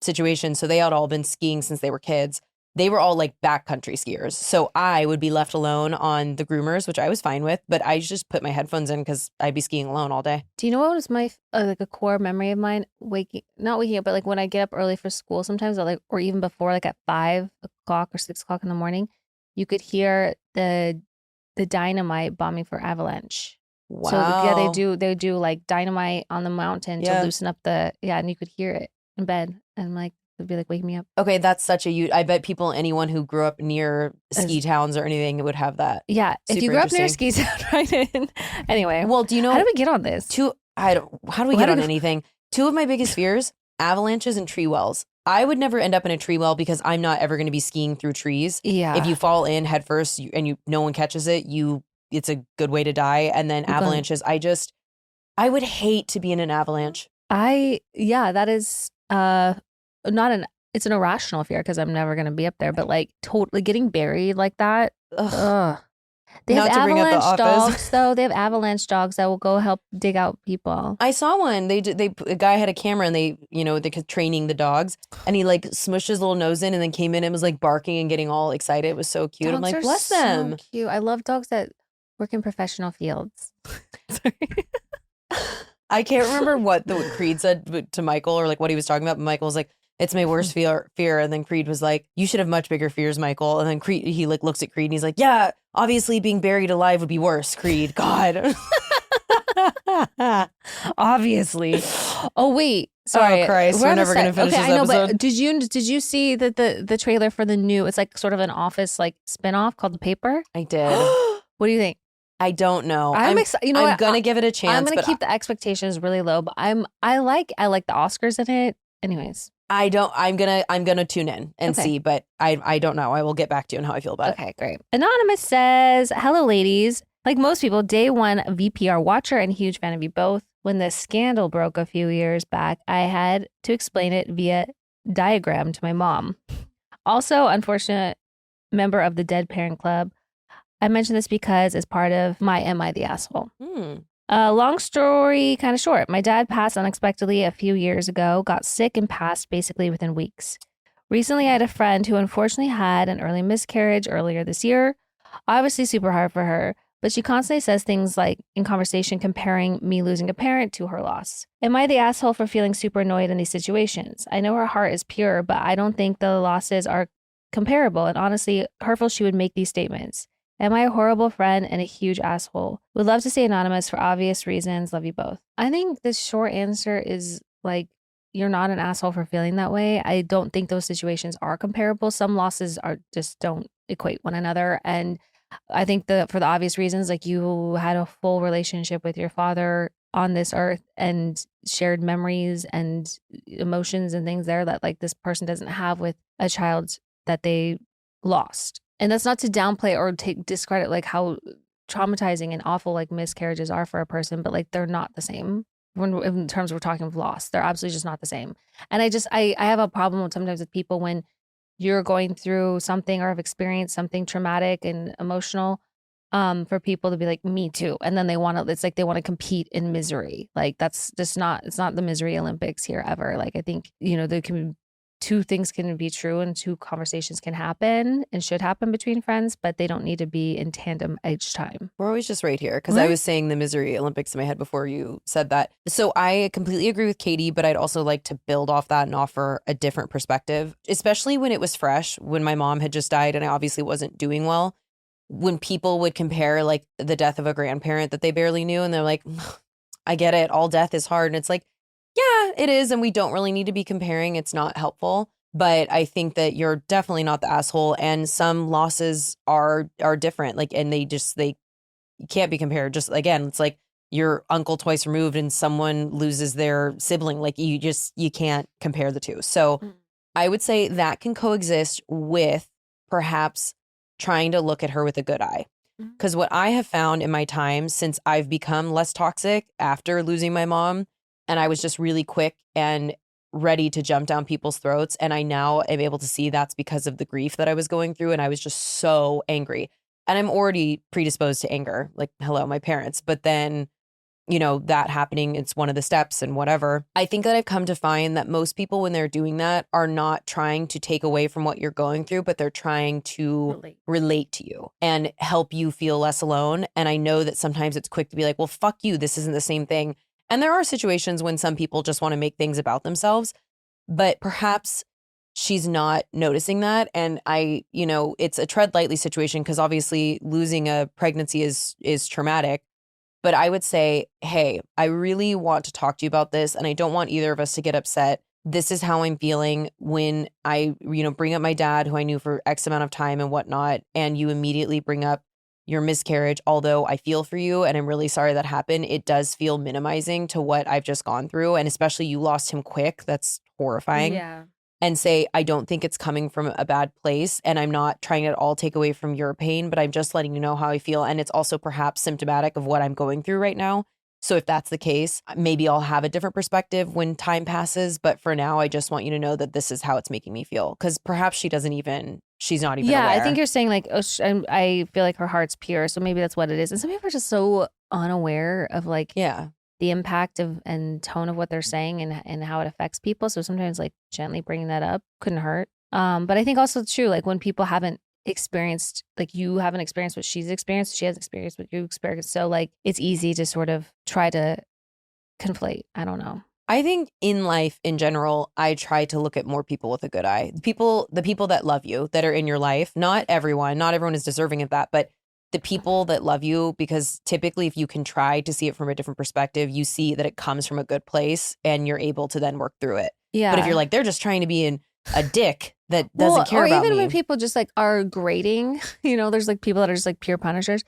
situations, so they had all been skiing since they were kids. They were all like backcountry skiers. So I would be left alone on the groomers, which I was fine with, but I just put my headphones in because I'd be skiing alone all day. Do you know what was my like a core memory of mine? Not waking up, but like when I get up early for school, sometimes or even before, like at 5 o'clock or 6 o'clock in the morning, you could hear the dynamite bombing for Avalanche. Wow. So yeah, they do like dynamite on the mountain to loosen up and you could hear it in bed, and like it'd be like waking me up. Okay, that's such I bet anyone who grew up near ski towns or anything would have that. Yeah, if you grew up near a ski town, right in. Anyway, well, do you know how did we get on this? How do we get on anything? Two of my biggest fears: avalanches and tree wells. I would never end up in a tree well because I'm not ever going to be skiing through trees. Yeah, if you fall in head first and no one catches it, it's a good way to die. And then avalanches, I would hate to be in an avalanche. That is it's an irrational fear because I'm never going to be up there, but like totally getting buried like that. Ugh. They have avalanche dogs though. They have avalanche dogs that will go help dig out people. I saw one. A guy had a camera and they training the dogs, and he like smushed his little nose in and then came in and was like barking and getting all excited. It was so cute. Dogs I'm like, are bless so them. Cute. I love dogs that work in professional fields. Sorry. I can't remember what Creed said to Michael or like what he was talking about. But Michael was like, it's my worst fear. And then Creed was like, you should have much bigger fears, Michael. And then Creed, he like looks at Creed and he's like, yeah, obviously being buried alive would be worse, Creed. God. Obviously. Oh, wait. Sorry. Oh, Christ. We're never going to finish this episode. I know, but did you see the trailer for the new, it's like sort of an Office like spinoff called The Paper? I did. What do you think? I don't know. I'm excited. You know, I'm gonna give it a chance. I'm gonna keep the expectations really low, but I like the Oscars in it. Anyways, I'm gonna tune in and see, but I don't know. I will get back to you on how I feel about it. Okay, great. Anonymous says, "Hello, ladies. Like most people, day one VPR watcher and huge fan of you both. when the scandal broke a few years back, I had to explain it via diagram to my mom. Also, unfortunate member of the Dead Parent Club. I mention this because as part of my Am I the Asshole? Long story, kind of short. My dad passed unexpectedly a few years ago, got sick and passed basically within weeks. Recently, I had a friend who unfortunately had an early miscarriage earlier this year. Obviously super hard for her, but she constantly says things like in conversation comparing me losing a parent to her loss. Am I the asshole for feeling super annoyed in these situations? I know her heart is pure, but I don't think the losses are comparable, and honestly, hurtful she would make these statements. Am I a horrible friend and a huge asshole? Would love to stay anonymous for obvious reasons. Love you both. I think the short answer is like, you're not an asshole for feeling that way. I don't think those situations are comparable. Some losses are just don't equate one another. And I think for the obvious reasons, like you had a full relationship with your father on this earth and shared memories and emotions and things there that like this person doesn't have with a child that they lost. And that's not to downplay or discredit like how traumatizing and awful like miscarriages are for a person, but like they're not the same. In terms we're talking of loss, they're absolutely just not the same. And I have a problem sometimes with people when you're going through something or have experienced something traumatic and emotional, for people to be like, me too. And then it's like they want to compete in misery. Like that's just it's not the misery Olympics here ever. Like I think, two things can be true and two conversations can happen and should happen between friends, but they don't need to be in tandem each time. We're always just right here because I was saying the misery Olympics in my head before you said that. So I completely agree with Katie, but I'd also like to build off that and offer a different perspective, especially when it was fresh, when my mom had just died and I obviously wasn't doing well. When people would compare like the death of a grandparent that they barely knew and they're like, I get it, all death is hard. And it's like, yeah, it is. And we don't really need to be comparing. It's not helpful. But I think that you're definitely not the asshole. And some losses are different. Like, and they can't be compared. Just again, it's like your uncle twice removed and someone loses their sibling. Like you can't compare the two. So I would say that can coexist with perhaps trying to look at her with a good eye. Because what I have found in my time since I've become less toxic after losing my mom, and I was just really quick and ready to jump down people's throats. And I now am able to see that's because of the grief that I was going through. And I was just so angry. And I'm already predisposed to anger. Like, hello, my parents. But then, that happening, it's one of the steps and whatever. I think that I've come to find that most people, when they're doing that, are not trying to take away from what you're going through, but they're trying to relate to you and help you feel less alone. And I know that sometimes it's quick to be like, well, fuck you. This isn't the same thing. And there are situations when some people just want to make things about themselves, but perhaps she's not noticing that. And it's a tread lightly situation because obviously losing a pregnancy is traumatic. But I would say, hey, I really want to talk to you about this. And I don't want either of us to get upset. This is how I'm feeling when I, bring up my dad, who I knew for X amount of time and whatnot. And you immediately bring up your miscarriage. Although I feel for you and I'm really sorry that happened, it does feel minimizing to what I've just gone through. And especially you lost him quick. That's horrifying. Yeah. And say, I don't think it's coming from a bad place. And I'm not trying to at all take away from your pain, but I'm just letting you know how I feel. And it's also perhaps symptomatic of what I'm going through right now. So if that's the case, maybe I'll have a different perspective when time passes. But for now, I just want you to know that this is how it's making me feel. Because perhaps she's not even aware. I think you're saying like, I feel like her heart's pure. So maybe that's what it is. And some people are just so unaware of like, the impact of and tone of what they're saying and how it affects people. So sometimes like gently bringing that up couldn't hurt. But I think also it's true, like when people haven't experienced, like you haven't experienced what she's experienced, she has experienced what you experienced. So like it's easy to sort of try to conflate. I don't know. I think in life in general, I try to look at more people with a good eye. The people that love you, that are in your life, not everyone is deserving of that, but the people that love you, because typically if you can try to see it from a different perspective, you see that it comes from a good place and you're able to then work through it. Yeah. But if you're like, they're just trying to be a dick that doesn't care about me. Or even when people just like are grading, there's like people that are just like pure punishers.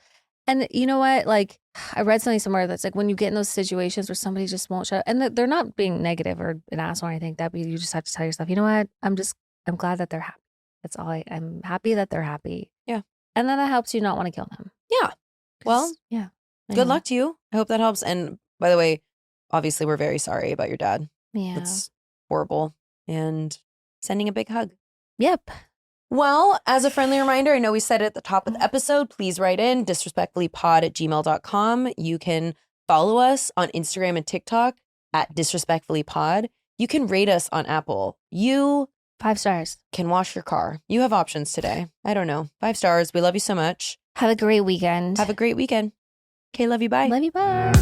And you know what? Like I read something somewhere that's like when you get in those situations where somebody just won't shut up, and they're not being negative or an asshole or anything, that you just have to tell yourself, you know what? I'm glad that they're happy. That's all. I'm happy that they're happy. Yeah. And then that helps you not want to kill them. Yeah. Well, yeah. Good luck to you. I hope that helps. And by the way, obviously we're very sorry about your dad. Yeah. It's horrible. And sending a big hug. Yep. Well, as a friendly reminder, I know we said it at the top of the episode, please write in disrespectfullypod@gmail.com. You can follow us on Instagram and TikTok at disrespectfullypod. You can rate us on Apple. You 5 stars. can wash your car. You have options today. I don't know. 5 stars. We love you so much. Have a great weekend. Have a great weekend. Okay, love you. Bye. Love you. Bye.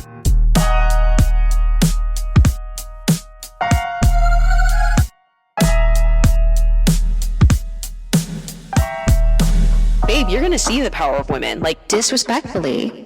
Babe, you're going to see the power of women. Like, Disrespectfully.